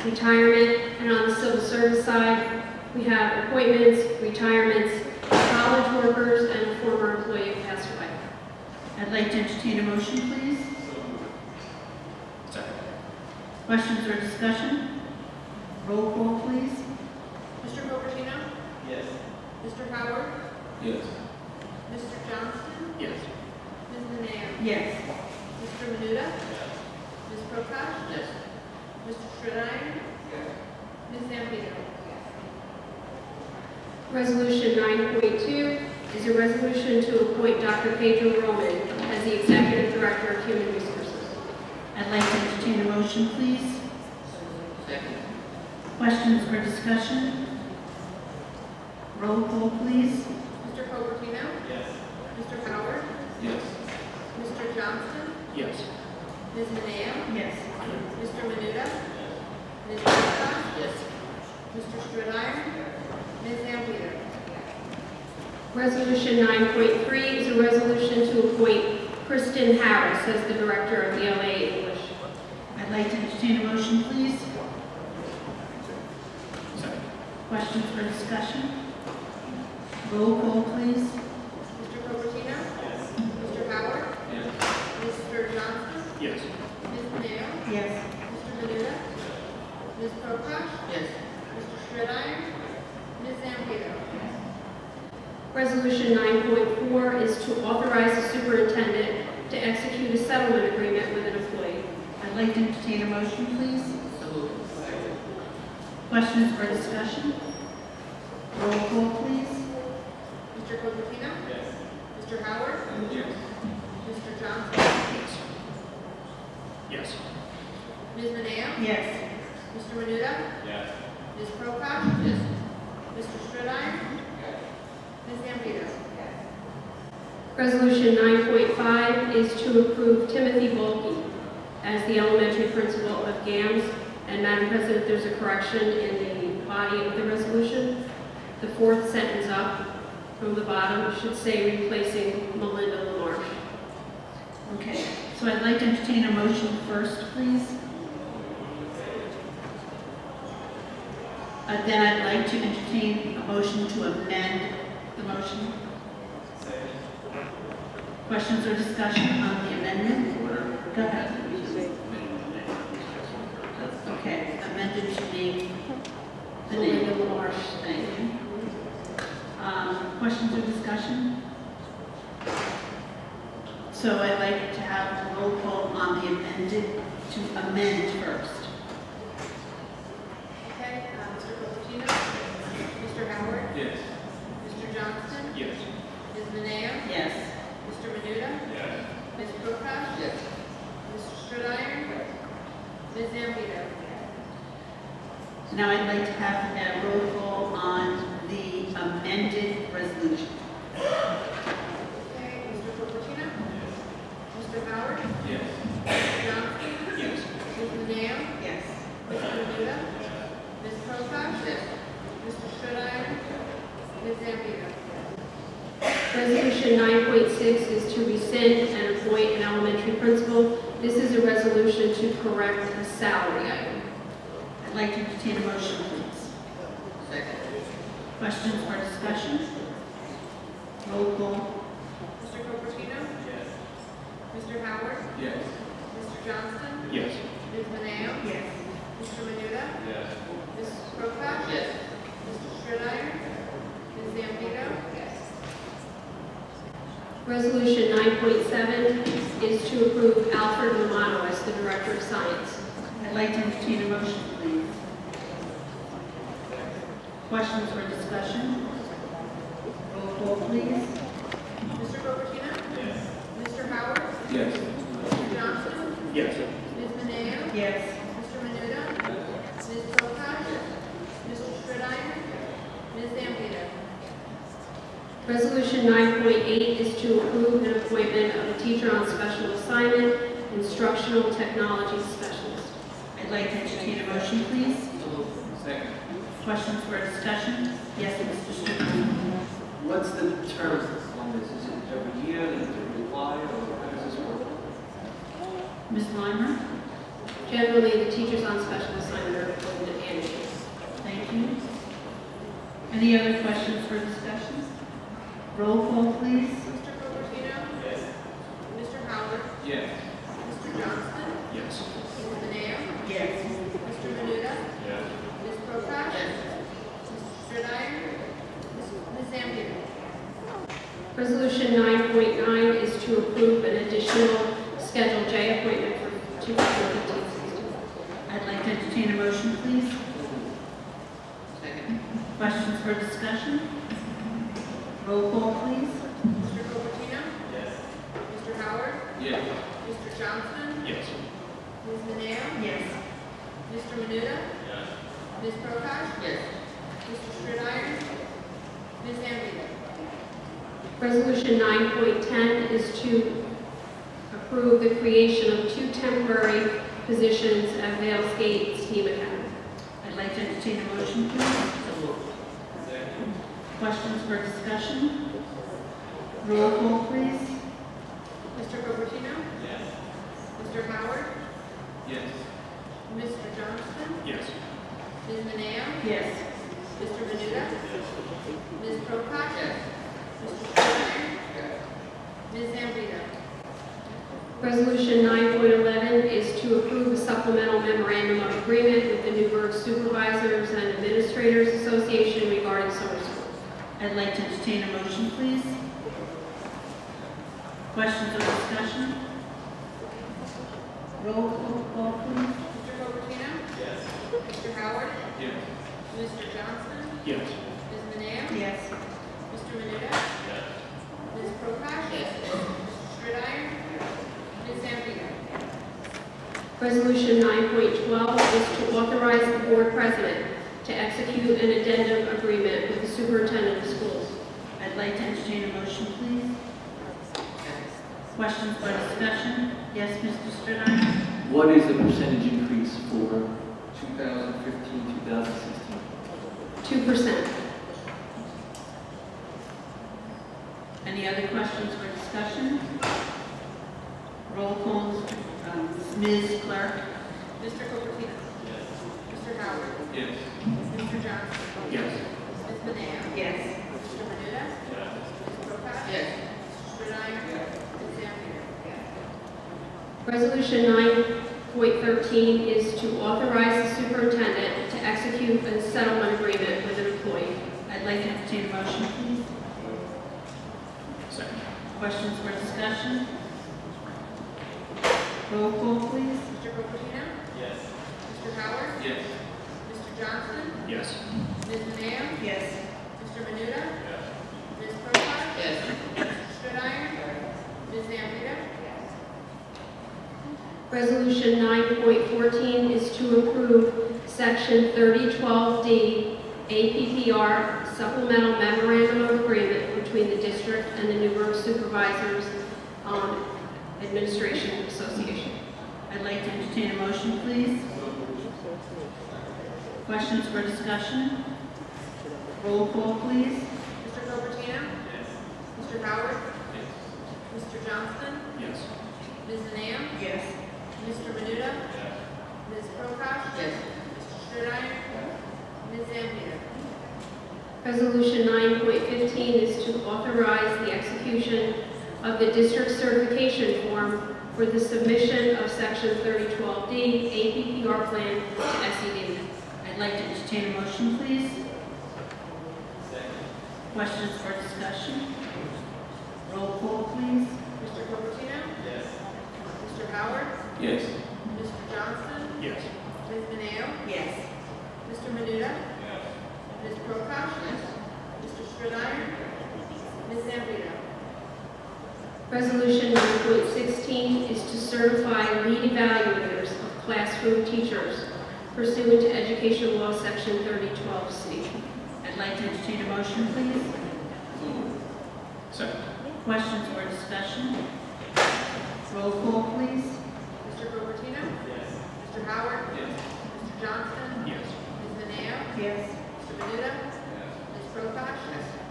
retirement, and on the civil service side, we have appointments, retirements, college workers, and a former employee who passed away. I'd like to entertain a motion, please. Second. Questions or discussion? Roll call, please. Mr. Fortino? Yes. Mr. Howard? Yes. Mr. Johnson? Yes. Ms. Maneo? Yes. Mr. Menuda? Ms. Prokop? Yes. Mr. Schreiber? Ms. Zambito? Resolution 9.2 is a resolution to appoint Dr. Pedro Roman as the Executive Director of Human Resources. I'd like to entertain a motion, please. Second. Questions or discussion? Roll call, please. Mr. Fortino? Yes. Mr. Howard? Mr. Johnston? Yes. Ms. Mineo? Yes. Mr. Menuda? Ms. Prescott? Yes. Mr. Strittmeyer? Ms. Zambrino? Resolution 9.3 is a resolution to appoint Kristen Harris as the Director of ELA English. I'd like to entertain a motion, please. Questions or discussion? Roll call, please. Mr. Cupertino? Yes. Mr. Howard? Yes. Mr. Johnston? Yes. Ms. Mineo? Yes. Mr. Menuda? Ms. Prokop? Yes. Mr. Strittmeyer? Ms. Zambrino? Resolution 9.4 is to authorize the superintendent to execute a settlement agreement with an employee. I'd like to entertain a motion, please. Questions or discussion? Roll call, please. Mr. Cupertino? Yes. Mr. Howard? Yes. Mr. Johnson? Yes. Ms. Mineo? Yes. Mr. Menuda? Yes. Ms. Prokop? Yes. Mr. Strittmeyer? Ms. Zambrino? Resolution 9.5 is to approve Timothy Volkey as the elementary principal of GAMS. And Madam President, there's a correction in the body of the resolution. The fourth sentence up from the bottom should say replacing Melinda LaMarche. Okay, so I'd like to entertain a motion first, please. Then I'd like to entertain a motion to amend the motion. Questions or discussion on the amendment? Go ahead. Okay, amended to make the name of LaMarche. Thank you. Questions or discussion? So I'd like to have a roll call on the amended, to amend first. Okay, Mr. Cupertino? Mr. Howard? Yes. Mr. Johnston? Yes. Ms. Mineo? Yes. Mr. Menuda? Yes. Ms. Prokop? Yes. Mr. Strittmeyer? Ms. Zambrino? Now I'd like to have a roll call on the amended resolution. Okay, Mr. Cupertino? Mr. Howard? Yes. Mr. Johnson? Yes. Ms. Mineo? Yes. Mr. Menuda? Ms. Prokop? Yes. Mr. Strittmeyer? Ms. Zambrino? Resolution 9.6 is to rescind and appoint an elementary principal. This is a resolution to correct a salary item. I'd like to entertain a motion, please. Second. Questions or discussion? Roll call. Mr. Cupertino? Yes. Mr. Howard? Yes. Mr. Johnston? Yes. Ms. Mineo? Yes. Mr. Menuda? Yes. Ms. Prokop? Yes. Mr. Strittmeyer? Ms. Zambrino? Resolution 9.7 is to approve Alfred Romano as the Director of Science. I'd like to entertain a motion, please. Questions or discussion? Roll call, please. Mr. Cupertino? Yes. Mr. Howard? Yes. Mr. Johnson? Yes. Ms. Mineo? Yes. Mr. Menuda? Ms. Prokop? Mr. Strittmeyer? Ms. Zambrino? Resolution 9.8 is to approve an appointment of a teacher on special assignment, instructional technology specialist. I'd like to entertain a motion, please. Second. Questions or discussion? Yes, Mr. Strickland. What's the term on this? Is it every year that you apply, or how does this work? Ms. Weimer? Generally, the teachers on special assignment are appointed annually. Thank you. Any other questions or discussion? Roll call, please. Mr. Cupertino? Yes. Mr. Howard? Yes. Mr. Johnston? Yes. Ms. Mineo? Yes. Mr. Menuda? Yes. Ms. Prokop? Yes. Mr. Strittmeyer? Ms. Zambrino? Resolution 9.9 is to approve an additional Schedule J appointment for 2015-16. I'd like to entertain a motion, please. Second. Questions or discussion? Roll call, please. Mr. Cupertino? Yes. Mr. Howard? Yes. Mr. Johnson? Yes. Ms. Mineo? Yes. Mr. Menuda? Yes. Ms. Prokop? Yes. Mr. Strittmeyer? Ms. Zambrino? Resolution 9.10 is to approve the creation of 2 temporary positions at Vales Gate Steam Academy. I'd like to entertain a motion, please. Questions for discussion? Roll call, please. Mr. Cupertino? Yes. Mr. Howard? Yes. Mr. Johnston? Yes. Ms. Mineo? Yes. Mr. Menuda? Ms. Prokop? Mr. Sherman? Ms. Zambito? Resolution 9.11 is to approve a supplemental memorandum of agreement with the Newburgh Supervisors and Administrators Association regarding summer school. I'd like to entertain a motion, please. Questions or discussion? Roll call, please. Mr. Cupertino? Yes. Mr. Howard? Yes. Mr. Johnston? Yes. Ms. Mineo? Yes. Mr. Menuda? Yes. Ms. Prokop? Mr. Stridiron? Ms. Zambito? Resolution 9.12 is to authorize the board president to execute an addendum agreement with the superintendent of schools. I'd like to entertain a motion, please. Questions or discussion? Yes, Mr. Stridiron? What is the percentage increase for 2015, 2016? 2%. Any other questions or discussion? Roll call, Ms. Clerk. Mr. Cupertino? Yes. Mr. Howard? Yes. Mr. Johnston? Yes. Ms. Mineo? Yes. Mr. Menuda? Yes. Ms. Prokop? Yes. Mr. Stridiron? Ms. Zambito? Resolution 9.13 is to authorize the superintendent to execute a settlement agreement with an employee. I'd like to entertain a motion, please. Second. Questions or discussion? Roll call, please. Mr. Cupertino? Yes. Mr. Howard? Yes. Mr. Johnston? Yes. Ms. Mineo? Yes. Mr. Menuda? Yes. Ms. Prokop? Yes. Mr. Stridiron? Ms. Zambito? Resolution 9.14 is to approve Section 3012D APPR Supplemental Memorandum of Agreement between the district and the Newburgh Supervisors Administration Association. I'd like to entertain a motion, please. Questions for discussion? Roll call, please. Mr. Cupertino? Yes. Mr. Howard? Yes. Mr. Johnston? Yes. Ms. Mineo? Yes. Mr. Menuda? Yes. Ms. Prokop? Yes. Mr. Stridiron? Ms. Zambito? Resolution 9.15 is to authorize the execution of the district certification form for the submission of Section 3012D APPR plan to SED. I'd like to entertain a motion, please. Second. Questions or discussion? Roll call, please. Mr. Cupertino? Yes. Mr. Howard? Yes. Mr. Johnston? Yes. Ms. Mineo? Yes. Mr. Menuda? Yes. Ms. Prokop? Mr. Stridiron? Ms. Zambito? Resolution 9.16 is to certify lead evaluators of classroom teachers pursuant to Education Law Section 3012C. I'd like to entertain a motion, please. Second. Questions or discussion? Roll call, please. Mr. Cupertino? Yes. Mr. Howard? Yes. Mr. Johnston? Yes. Ms. Mineo? Yes. Mr. Menuda? Ms. Prokop?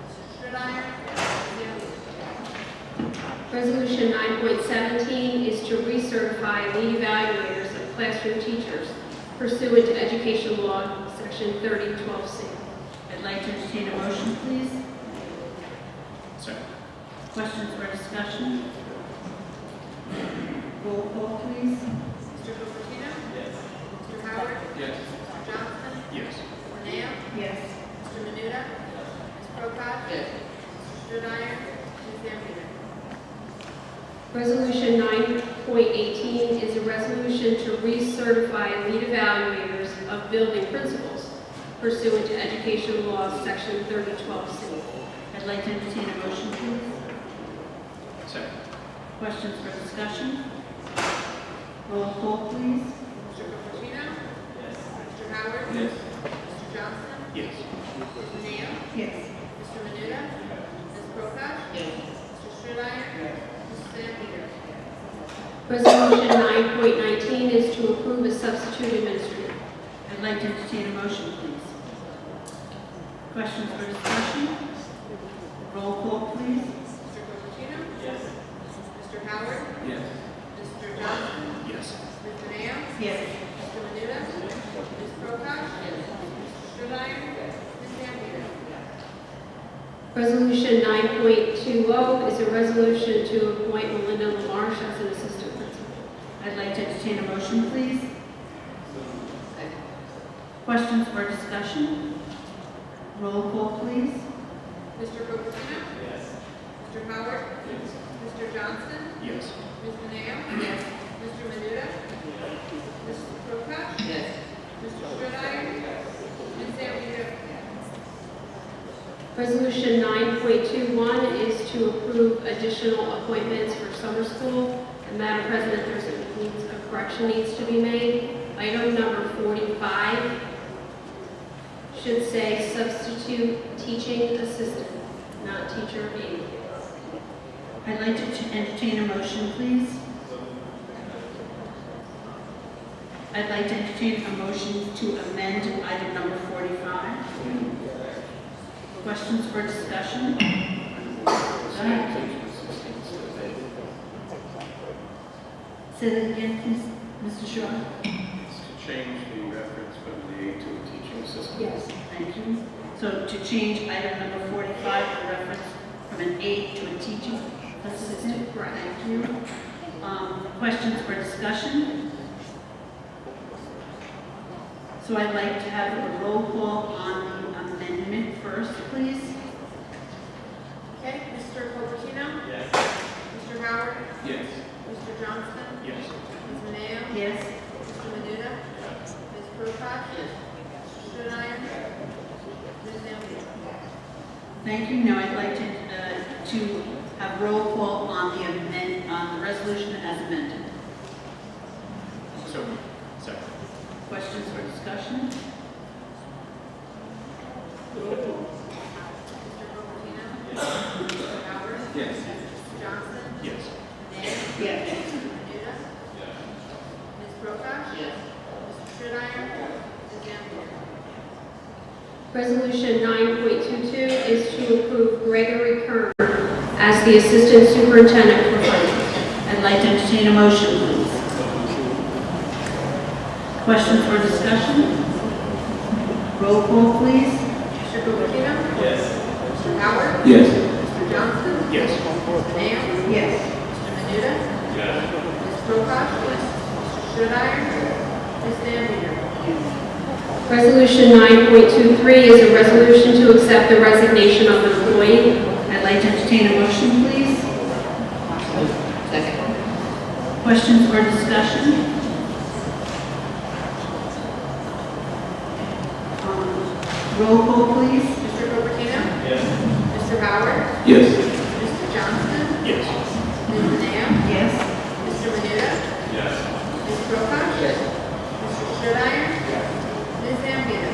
Mr. Stridiron? Ms. Zambito? Resolution 9.17 is to recertify lead evaluators of classroom teachers pursuant to Education Law Section 3012C. I'd like to entertain a motion, please. Second. Questions or discussion? Roll call, please. Mr. Cupertino? Yes. Mr. Howard? Yes. Mr. Johnston? Yes. Ms. Mineo? Yes. Mr. Menuda? Ms. Prokop? Yes. Mr. Stridiron? Ms. Zambito? Resolution 9.18 is a resolution to recertify lead evaluators of building principals pursuant to Education Law Section 3012C. I'd like to entertain a motion, please. Second. Questions for discussion? Roll call, please. Mr. Cupertino? Yes. Mr. Howard? Yes. Mr. Johnston? Yes. Ms. Mineo? Yes. Mr. Menuda? Ms. Prokop? Yes. Mr. Stridiron? Ms. Zambito? Resolution 9.19 is to approve a substitute administrator. I'd like to entertain a motion, please. Questions or discussion? Roll call, please. Mr. Cupertino? Yes. Mr. Howard? Yes. Mr. Johnson? Yes. Ms. Maneo? Yes. Mr. Menuda? Ms. Prokop? Mr. Stoudemire? Ms. Zambito? Resolution 9.20 is a resolution to appoint Melinda LaMarche as an assistant principal. I'd like to entertain a motion, please. Questions or discussion? Roll call, please. Mr. Cupertino? Yes. Mr. Howard? Yes. Mr. Johnson? Yes. Ms. Maneo? Yes. Mr. Menuda? Ms. Prokop? Yes. Mr. Stoudemire? Ms. Zambito? Resolution 9.21 is to approve additional appointments for summer school. And Madam President, there's a correction needs to be made. Item number 45 should say substitute teaching assistant, not teacher aide. I'd like to entertain a motion, please. I'd like to entertain a motion to amend item number 45. Questions or discussion? Go ahead. Say that again, please, Mr. Shaw. To change the reference from the aide to a teaching assistant. Yes, thank you. So to change item number 45, the reference from an aide to a teaching assistant. Correct. Thank you. Questions or discussion? So I'd like to have a roll call on the amendment first, please. Okay, Mr. Cupertino? Yes. Mr. Howard? Yes. Mr. Johnson? Yes. Ms. Maneo? Yes. Mr. Menuda? Ms. Prokop? Yes. Mr. Stoudemire? Ms. Zambito? Thank you. Now I'd like to have roll call on the resolution as amended. So moved. Second. Questions or discussion? Roll call. Mr. Cupertino? Yes. Mr. Howard? Yes. Mr. Johnson? Yes. Maneo? Yes. Mr. Menuda? Ms. Prokop? Yes. Mr. Stoudemire? Ms. Zambito? Resolution 9.22 is to approve Gregory Kern as the assistant superintendent for finance. I'd like to entertain a motion, please. Questions or discussion? Roll call, please. Mr. Cupertino? Yes. Mr. Howard? Yes. Mr. Johnson? Yes. Ms. Maneo? Yes. Mr. Menuda? Ms. Prokop? Mr. Stoudemire? Ms. Zambito? Resolution 9.23 is a resolution to accept the resignation of an employee. I'd like to entertain a motion, please. Second. Questions or discussion? Roll call, please. Mr. Cupertino? Yes. Mr. Howard? Yes. Mr. Johnson? Yes. Ms. Maneo? Yes. Mr. Menuda? Yes. Ms. Prokop? Yes. Mr. Stoudemire? Ms. Zambito?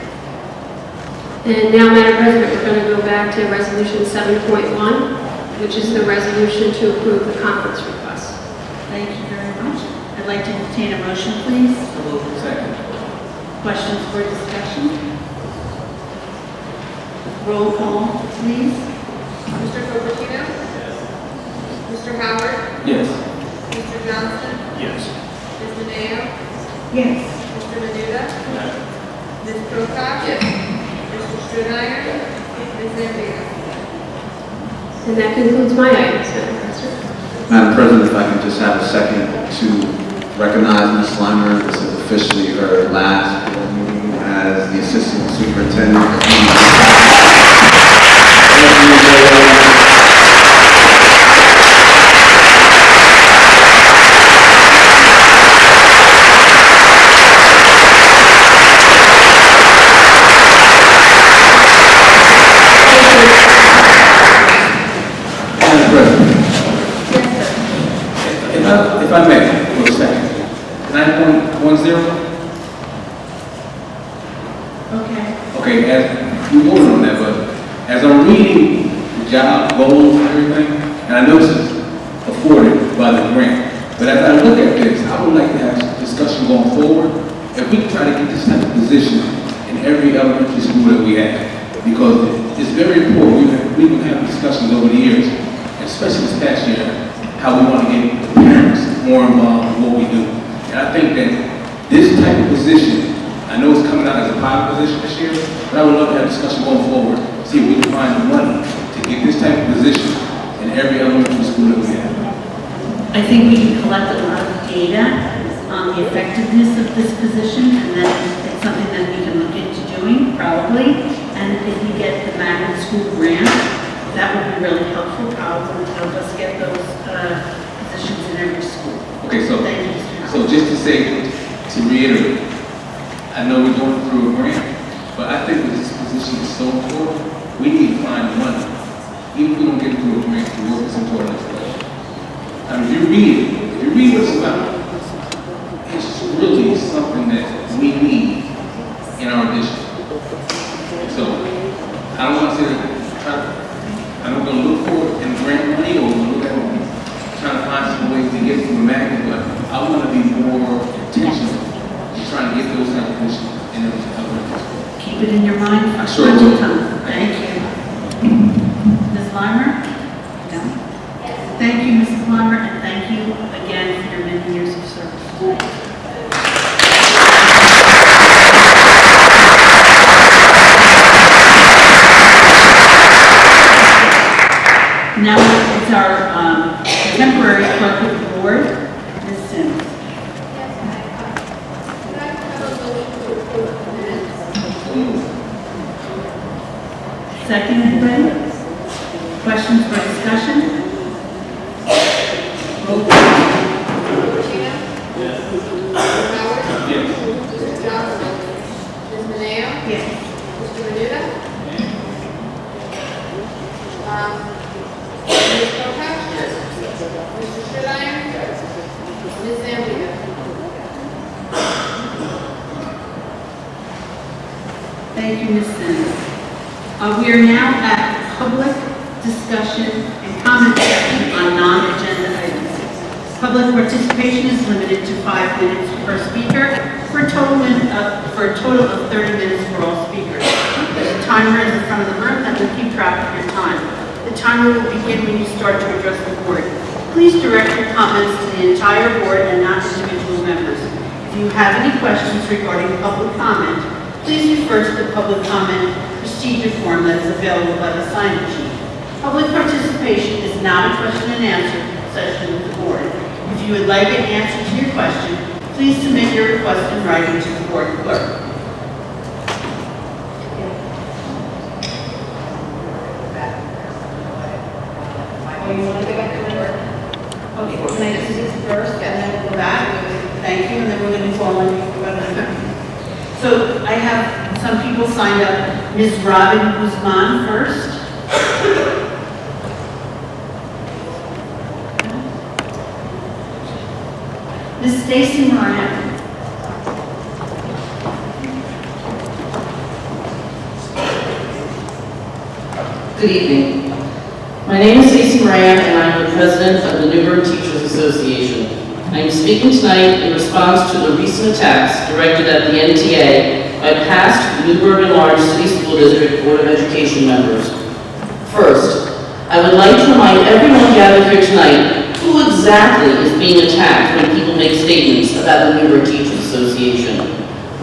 And now, Madam President, we're going to go back to Resolution 7.1, which is the resolution to approve the conference request. Thank you very much. I'd like to entertain a motion, please. Second. Questions or discussion? Roll call, please. Mr. Cupertino? Yes. Mr. Howard? Yes. Mr. Johnson? Yes. Ms. Maneo? Yes. Mr. Menuda? Ms. Prokop? Yes. Mr. Stoudemire? Ms. Zambito? And that concludes my items, Madam President. Madam President, if I could just have a second to recognize Ms. Slimer. This is officially her last board meeting as the Assistant Superintendent. Madam President. If I may, for a second. 9.10? Okay. Okay, as you voted on that, but as I'm reading the job goals and everything, and I know this is afforded by the grant, But as I look at this, I would like to have a discussion going forward, if we can try to get this type of position in every elementary school that we have. Because it's very important, we've been having discussions over the years, especially this past year, how we want to get the parents more involved in what we do. And I think that this type of position, I know it's coming out as a pilot position this year, but I would love to have a discussion going forward, see if we can find the money to get this type of position in every elementary school that we have. I think we can collect a lot of data on the effectiveness of this position, and then it's something that we can look into doing, probably. And if we get the magnet school grant, that would be really helpful, probably to help us get those positions in every school. Okay, so, Thank you, Mr. Howard. so just to say, to reiterate, I know we're going through a grant, but I think that this position is so important, we need to find money. Even if we don't get through a grant, to work this into our legislation. I mean, if you read what it's about, it's really something that we need in our district. So, I don't want to say I'm going to look for it in grant money, or look at it, trying to find some ways to get from the magnet, but I want to be more intentional in trying to get those type of positions in every elementary school. Keep it in your mind. I sure will. Thank you. Ms. Weimer? No? Thank you, Mrs. Weimer, and thank you again for your many years of service. Now it's our temporary clerk of the board, Ms. Sims. Second, anybody? Questions for discussion? Roll call. Regina? Yes. Mr. Howard? Yes. Mr. Johnson? Ms. Mineo? Yes. Mr. Menuda? Ms. Prokop? Yes. Mr. Schreier? Ms. Zambia? Thank you, Ms. Sims. We are now at public discussion and comment section on non-agenda items. Public participation is limited to 5 minutes per speaker for a total of 30 minutes for all speakers. There's a timer in the front of the room that will keep track of your time. The timer will begin when you start to address the board. Please direct your comments to the entire board and not individual members. If you have any questions regarding public comment, please refer to the public comment procedure form that is available by the sign-in sheet. Public participation is not a question and answer session with the board. If you would like an answer to your question, please submit your request in writing to the board clerk. You want to go back to the board? Okay, can I do this first and then we'll go back? Thank you, and then we're going to call on you. So I have some people signed up. Ms. Robin Guzman first. Ms. Stacy Moran. Good evening. My name is Stacy Moran, and I'm the president of the Newburgh Teachers Association. I am speaking tonight in response to the recent attacks directed at the NTA by past Newburgh and Large City School District Board of Education members. First, I would like to remind everyone gathered here tonight who exactly is being attacked when people make statements about the Newburgh Teachers Association.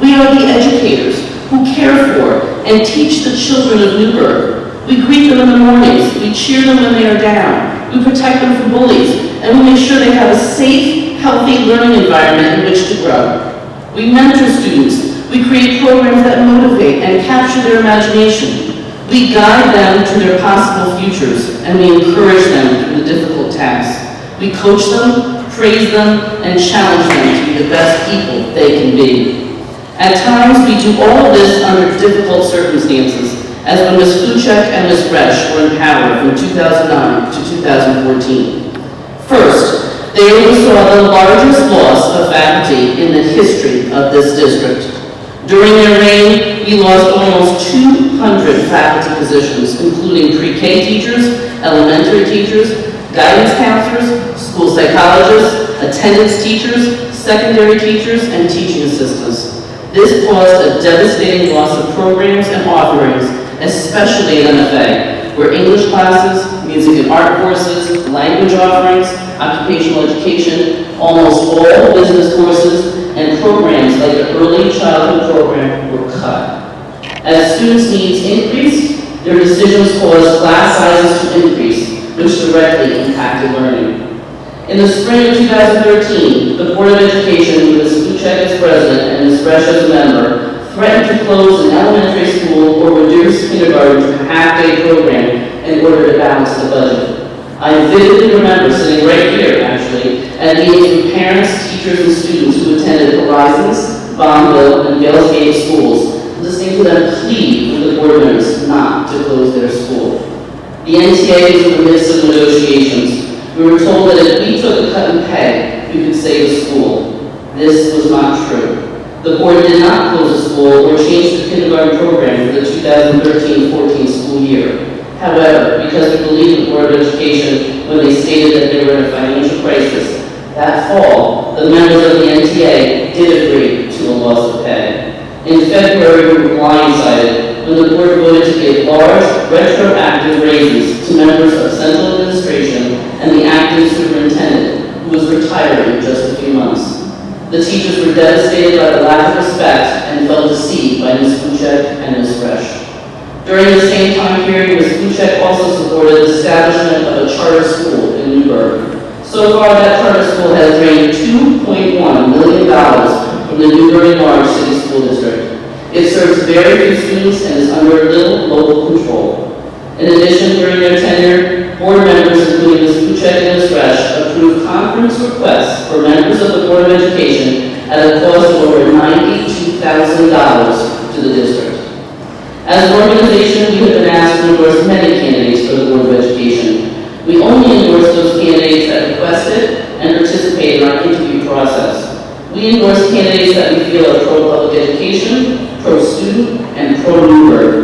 We are the educators who care for and teach the children of Newburgh. We greet them in the mornings, we cheer them when they are down, we protect them from bullies, and we make sure they have a safe, healthy learning environment in which to grow. We mentor students, we create programs that motivate and capture their imagination. We guide them to their possible futures, and we encourage them through the difficult tasks. We coach them, praise them, and challenge them to be the best people they can be. At times, we do all of this under difficult circumstances, as when Ms. Fluchek and Ms. Resch were in power from 2009 to 2014. First, they oversaw the largest loss of faculty in the history of this district. During their reign, we lost almost 200 faculty positions, including pre-K teachers, elementary teachers, guidance counselors, school psychologists, attendance teachers, secondary teachers, and teaching assistants. This caused a devastating loss of programs and offerings, especially in MFA, where English classes, music and art courses, language offerings, occupational education, almost all business courses, and programs like the early childhood program were cut. As students' needs increased, their decisions caused class sizes to increase, which directly impacted learning. In the spring of 2013, the Board of Education, with Ms. Kuchek as president and Ms. Fresh as a member, threatened to close an elementary school or reduce kindergarten to a half-day program in order to balance the budget. I vividly remember sitting right here, actually, at meetings with parents, teachers, and students who attended Horizons, Bonneville, and Gales Gate schools, listening to them plead with the board members not to close their school. The NTA was in the midst of negotiations. We were told that if we took a cut in pay, we could save the school. This was not true. The board did not close the school or change the kindergarten program for the 2013-14 school year. However, because we believe the Board of Education when they stated that they were in a financial crisis, that fall, the members of the NTA did agree to a loss of pay. In February, we were blindsided when the board voted to give large, retroactive raises to members of central administration and the acting superintendent, who was retiring in just a few months. The teachers were devastated by the lack of respect and felt deceived by Ms. Kuchek and Ms. Fresh. During the same time period, Ms. Kuchek also supported the establishment of a charter school in Newburgh. So far, that charter school has drained $2.1 million from the Newburgh Large City School District. It serves very few students and is under little local control. In addition, during their tenure, board members, including Ms. Kuchek and Ms. Fresh, approved conference requests for members of the Board of Education at a cost of over $92,000 to the district. As an organization, we have been asked to endorse many candidates for the Board of Education. We only endorse those candidates that requested and participate in our interview process. We endorse candidates that we feel are pro-public education, pro-student, and pro-Newburgh.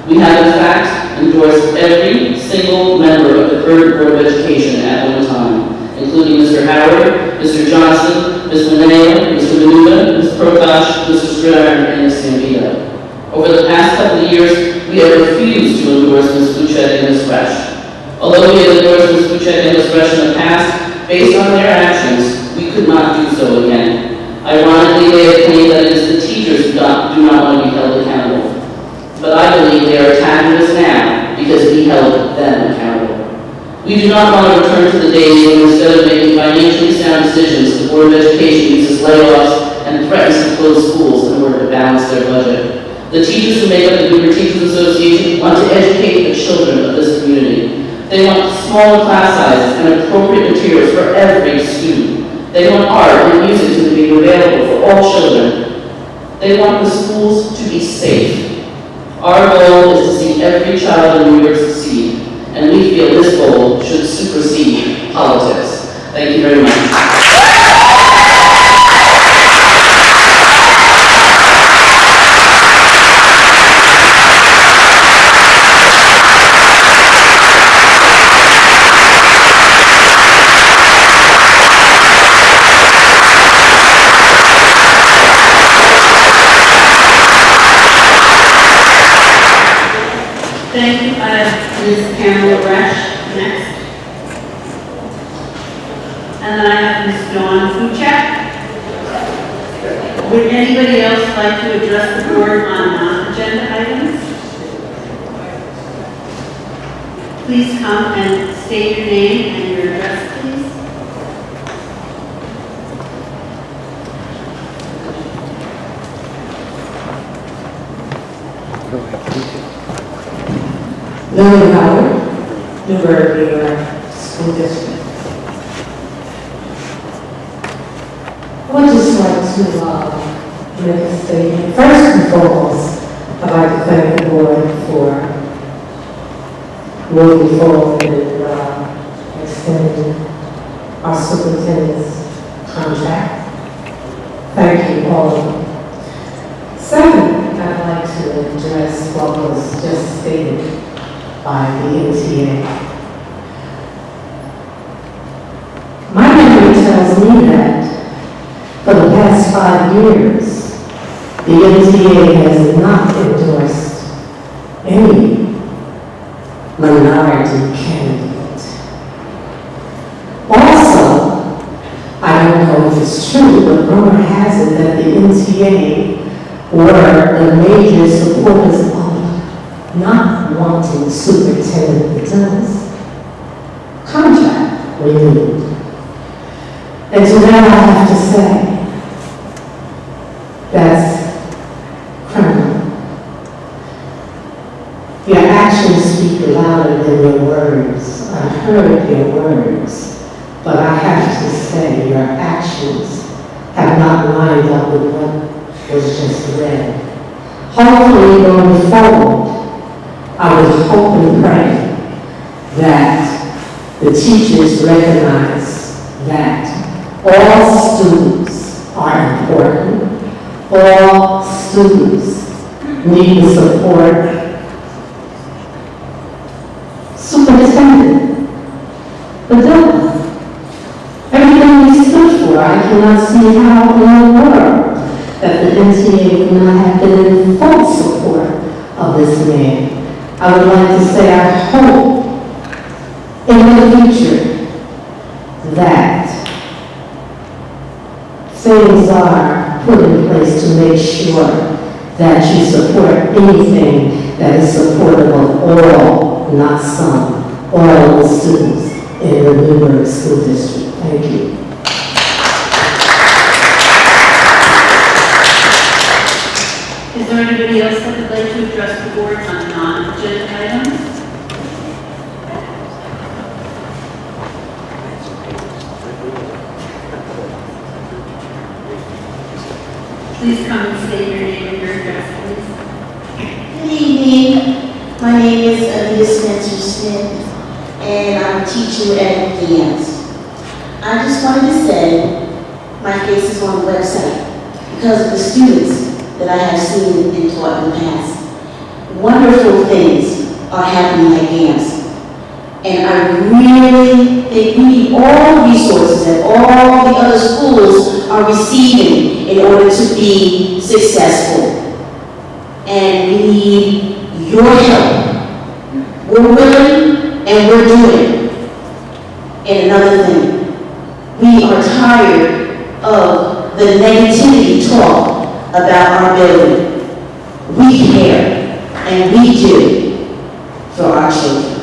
We have, in fact, endorsed every single member of the current Board of Education at one time, including Mr. Howard, Mr. Johnson, Ms. Linnea, Mr. Menuda, Ms. Prokash, Mr. Strider, and Ms. Sambita. Over the past couple of years, we have refused to endorse Ms. Kuchek and Ms. Fresh. Although we have endorsed Ms. Kuchek and Ms. Fresh in the past, based on their actions, we could not do so again. Ironically, they have claimed that it is the teachers who do not want to be held accountable. But I believe they are attacking us now because we held them accountable. We do not want to return to the days when instead of making financially sound decisions, the Board of Education uses layoffs and threatens to close schools in order to balance their budget. The teachers who make up the Newburgh Teachers Association want to educate the children of this community. They want smaller class sizes and appropriate materials for every student. They want art and music to be available for all children. They want the schools to be safe. Our goal is to see every child in Newburgh succeed, and we feel this goal should supersede politics. Thank you very much. Thank you, Ms. Karen Resch, next. And then I have Ms. Dawn Kuchek. Would anybody else like to address the board on non-agenda items? Please come and state your name and your address, please. Lily Howard, Newburgh BOE School District. I would just like to make a statement. First and foremost, I'd like to thank the board for moving forward and extending our superintendent's contract. Thank you, all of you. Second, I'd like to address what was just stated by the NTA. My memory tells tells me that for the past 5 years, the MTA has not endorsed any minority candidate. Also, I don't know if it's true, but rumor has it that the MTA were the major supporters of not wanting Superintendent Patil's contract renewed. And to that I have to say, that's criminal. Your actions speak louder than your words. I heard your words, but I have to say your actions have not lined up with what was just read. Hopefully going forward, I would hope and pray that the teachers recognize that all students are important. All students need the support. Superintendent, Padilla, everything we stood for, I cannot see how in the world that the MTA would not have been in full support of this man. I would like to say I hope in the future that things are put in place to make sure that you support anything that is supportive of all, not some, all the students in the Newburgh School District. Thank you. Is there anybody else that would like to address the board on non-agenda items? Please come and state your name and your address, please. Good evening. My name is Anita Spencer-Smith, and I'm a teacher at GAMS. I just wanted to say my face is on the website because of the students that I have seen and taught in the past. Wonderful things are happening at GAMS. And I really think we need all the resources that all the other schools are receiving in order to be successful. And we need your help. We're willing and we're doing. And another thing, we are tired of the negativity talk about our building. We care and we do for our children.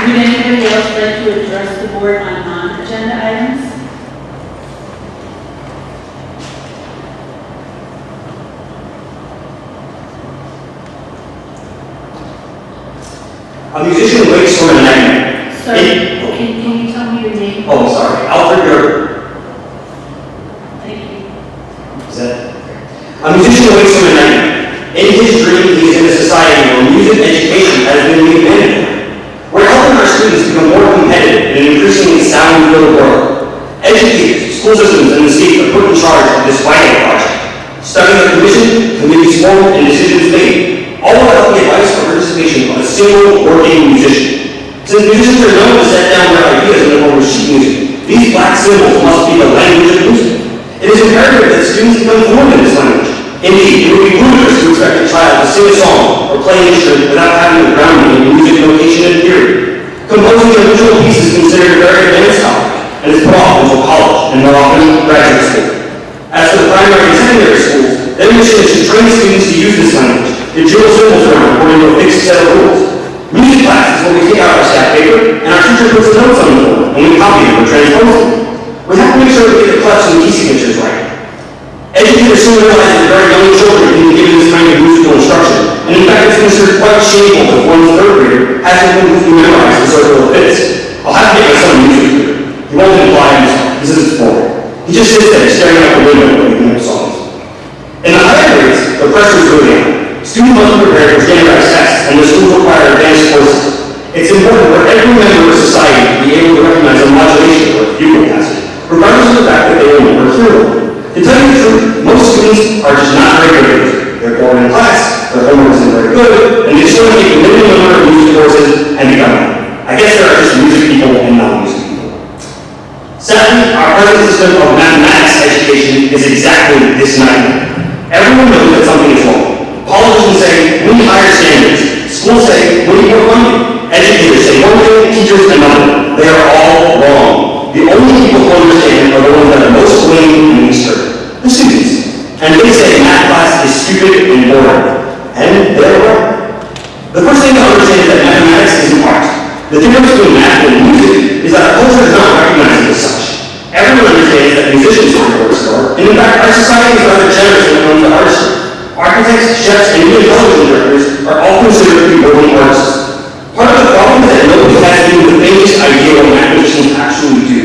Would anybody else like to address the board on non-agenda items? A musician wakes from a nightmare. Sir, can you tell me your name? Oh, sorry. Alfred Gerber. Thank you. Is that? A musician wakes from a nightmare. In his dream, he is in a society where music education has been made mandatory. We're helping our students become more competitive in an increasingly sound-filled world. Educators, school systems, and the state are put in charge of this vital project. Studies are commissioned, committees formed, and decisions made, all without the advice or participation of a single working musician. Since musicians are known to set down their ideas in the form of sheet music, these black symbols must be the language of music. It is imperative that students become fluent in this language. Indeed, it would be ludicrous to expect a child to sing a song or play an instrument without having a grounding in music notation and theory. Composing an original piece is considered a very advanced topic and is put off until college and more often graduate school. As for the primary and secondary schools, their mission is to train students to use this language, to drill symbols around according to a fixed set of rules. Music class is where we take out our staff paper and our teacher puts the notes on the board and we copy them or transpose them. We have to make sure we get the clutch and key signatures right. Educators soon realize that very young children can be given this kind of musical instruction, and in fact it's considered quite shameful if one's third grader hasn't completely memorized the circle of fifths. I'll have to get my son a music tutor. He won't imply himself. He says it's boring. He just sits there staring out the window when he knows songs. In the higher grades, the pressure is really on. Students must be prepared for standardized tests, and the schools require advanced courses. It's important for every member of society to be able to recognize a modulation or a bugle passage, regardless of the fact that they only work through it. To tell you the truth, most students are just not very good at music. They're bored in class, their homework isn't very good, and they just want to take a minimum number of music courses and become one. I guess there are just music people and non-music people. Sadly, our present system of mathematics education is exactly this nightmare. Everyone knows that something is wrong. Politicians say, we need higher standards. Schools say, we need more funding. Educators say one thing, teachers another. They are all wrong. The only people who understand are the ones that are most willing and least hurt. The students. And they say math class is stupid and boring. And they're right. The first thing to understand is that mathematics isn't art. The difference between math and music is that our culture does not recognize it as such. Everyone understands that musicians are the worst art, and in fact, our society is rather generous when it comes to artistry. Architects, chefs, and even television directors are all considered to be working artists. Part of the problem is that nobody has even the faintest idea what mathematicians actually do.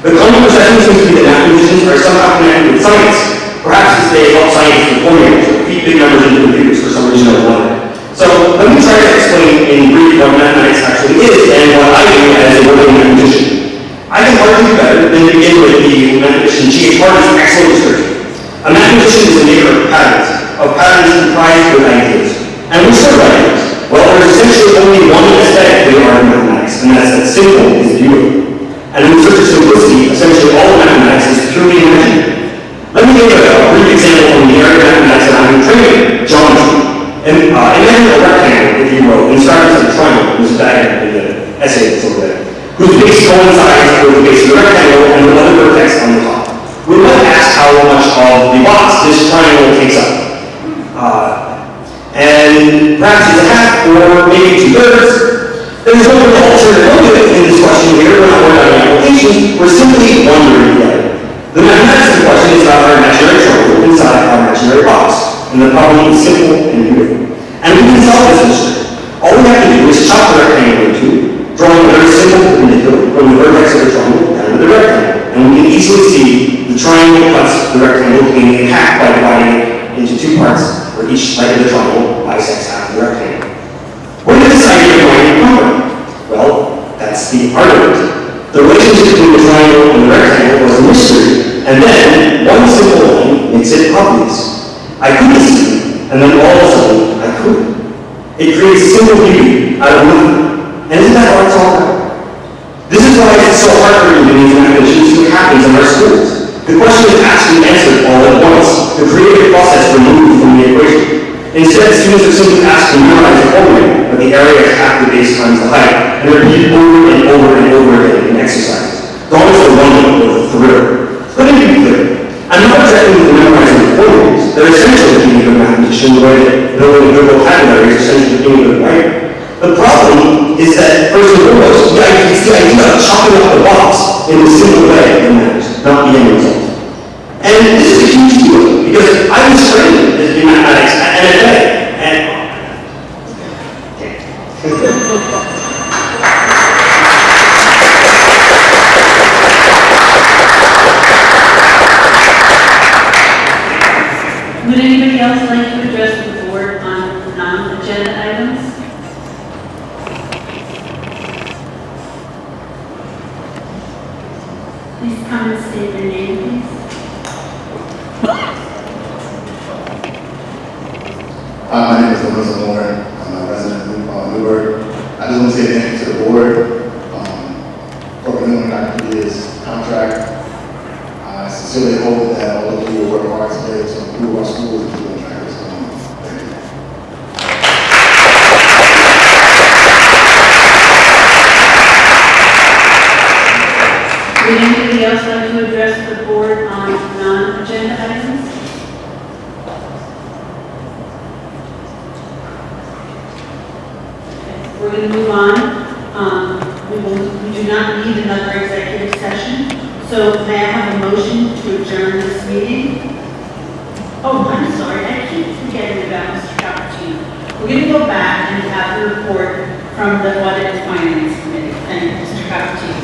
The common perception seems to be that mathematicians are somehow connected with science. Perhaps because they help scientists with formulas or feed big numbers into computers for some reason or another. So let me try to explain in brief what mathematics actually is and what I do as a working mathematician. I can hardly do better than to begin with the mathematician G.H. Hardy's excellent description. A mathematician is a maker of patterns comprised with ideas. And which sort of ideas? Well, there is essentially only one aesthetic to the art of mathematics, and that's that simple is beautiful. And in search of simplicity, essentially all of mathematics is purely imaginary. Let me give a brief example from the area of mathematics that I'm training, geometry. Imagine a rectangle, if you will, inscribed as a triangle. There's a diagram in the essay that's over there, whose base coincides with the base of the rectangle and the other vertex on the top. We might ask how much of the box this triangle takes up. And perhaps it's a half or maybe 2/3. There's no real alternative motive in this question here. We're not worried about any applications. We're simply wondering together. The mathematics of the question is about our imaginary triangle inside our imaginary box. And the problem is simple and beautiful. And we can solve this mystery. All we have to do is chop the rectangle in two, drawing a very simple perpendicular from the vertex of the triangle down to the rectangle. And we can easily see the triangle cuts the rectangle in half by dividing it into two parts, where each leg of the triangle bisects half of the rectangle. Where did this idea of triangle come from? Well, that's the art of it. The relationship between the triangle and the rectangle was a mystery, and then one simple line makes it obvious. I couldn't see, and then all of a sudden, I could. It creates simple beauty out of nothing. And isn't that what it's all about? This is why it's so hard for me to mathematicians what happens in our schools. The question is actually answered all at once. The creative process removed from the equation. Instead, students are simply asked to memorize a formula, but the area is half the base times the height, and they're repeated over and over and over again in exercises. Gone is the wonder or the thrill. Let me be clear. I'm not objecting to memorizing the formulas. They're essential to being a good mathematician, the way that building a good vocabulary is essential to being a good writer. The problem is that, first and foremost, it's the idea of chopping up the box in a simple way that matters, not the end result. And this is a huge deal, because I was trained in mathematics at NFA, and Would anybody else like to address the board on non-agenda items? Please come and state your name, please. My name is Elizabeth Moore. I'm a resident of Newburgh. I just want to say thank you to the board for renewing Dr. Padilla's contract. I sincerely hope that all of you will work hard today to improve our schools and keep on track of this going on. Thank you. Would anybody else like to address the board on non-agenda items? Okay, we're going to move on. We do not need another executive session. So may I have a motion to adjourn this meeting? Oh, I'm sorry, I keep forgetting about Mr. Cappuccino. We're going to go back and have the report from the Audit and Finance Committee. Thank you, Mr. Cappuccino.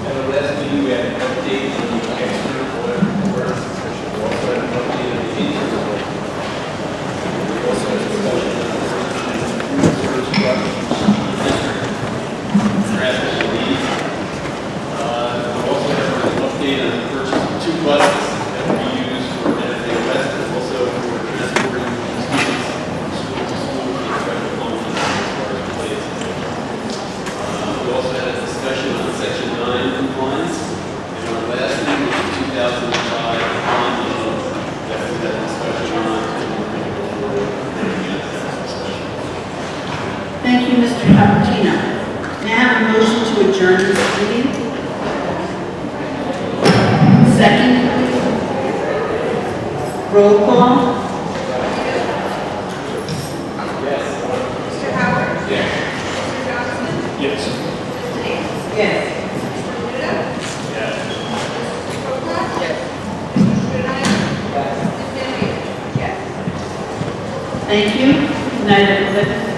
At the last meeting, we had an update on the external audit report, which we also had an update on the internal audit. We also had a discussion on the service projects district. We also have an update on the purchase of 2 Thank you, Mr. Capuchino. May I have a motion to adjourn this meeting? Second. Roll call. Mr. Howard? Yes. Mr. Johnson? Yes. Mr. Davis? Yes. Mr. Luda? Yes. Mr. Prokop? Yes. Mr. Shunayan? Ms. Van Hulen? Yes. Thank you. Good night, everybody.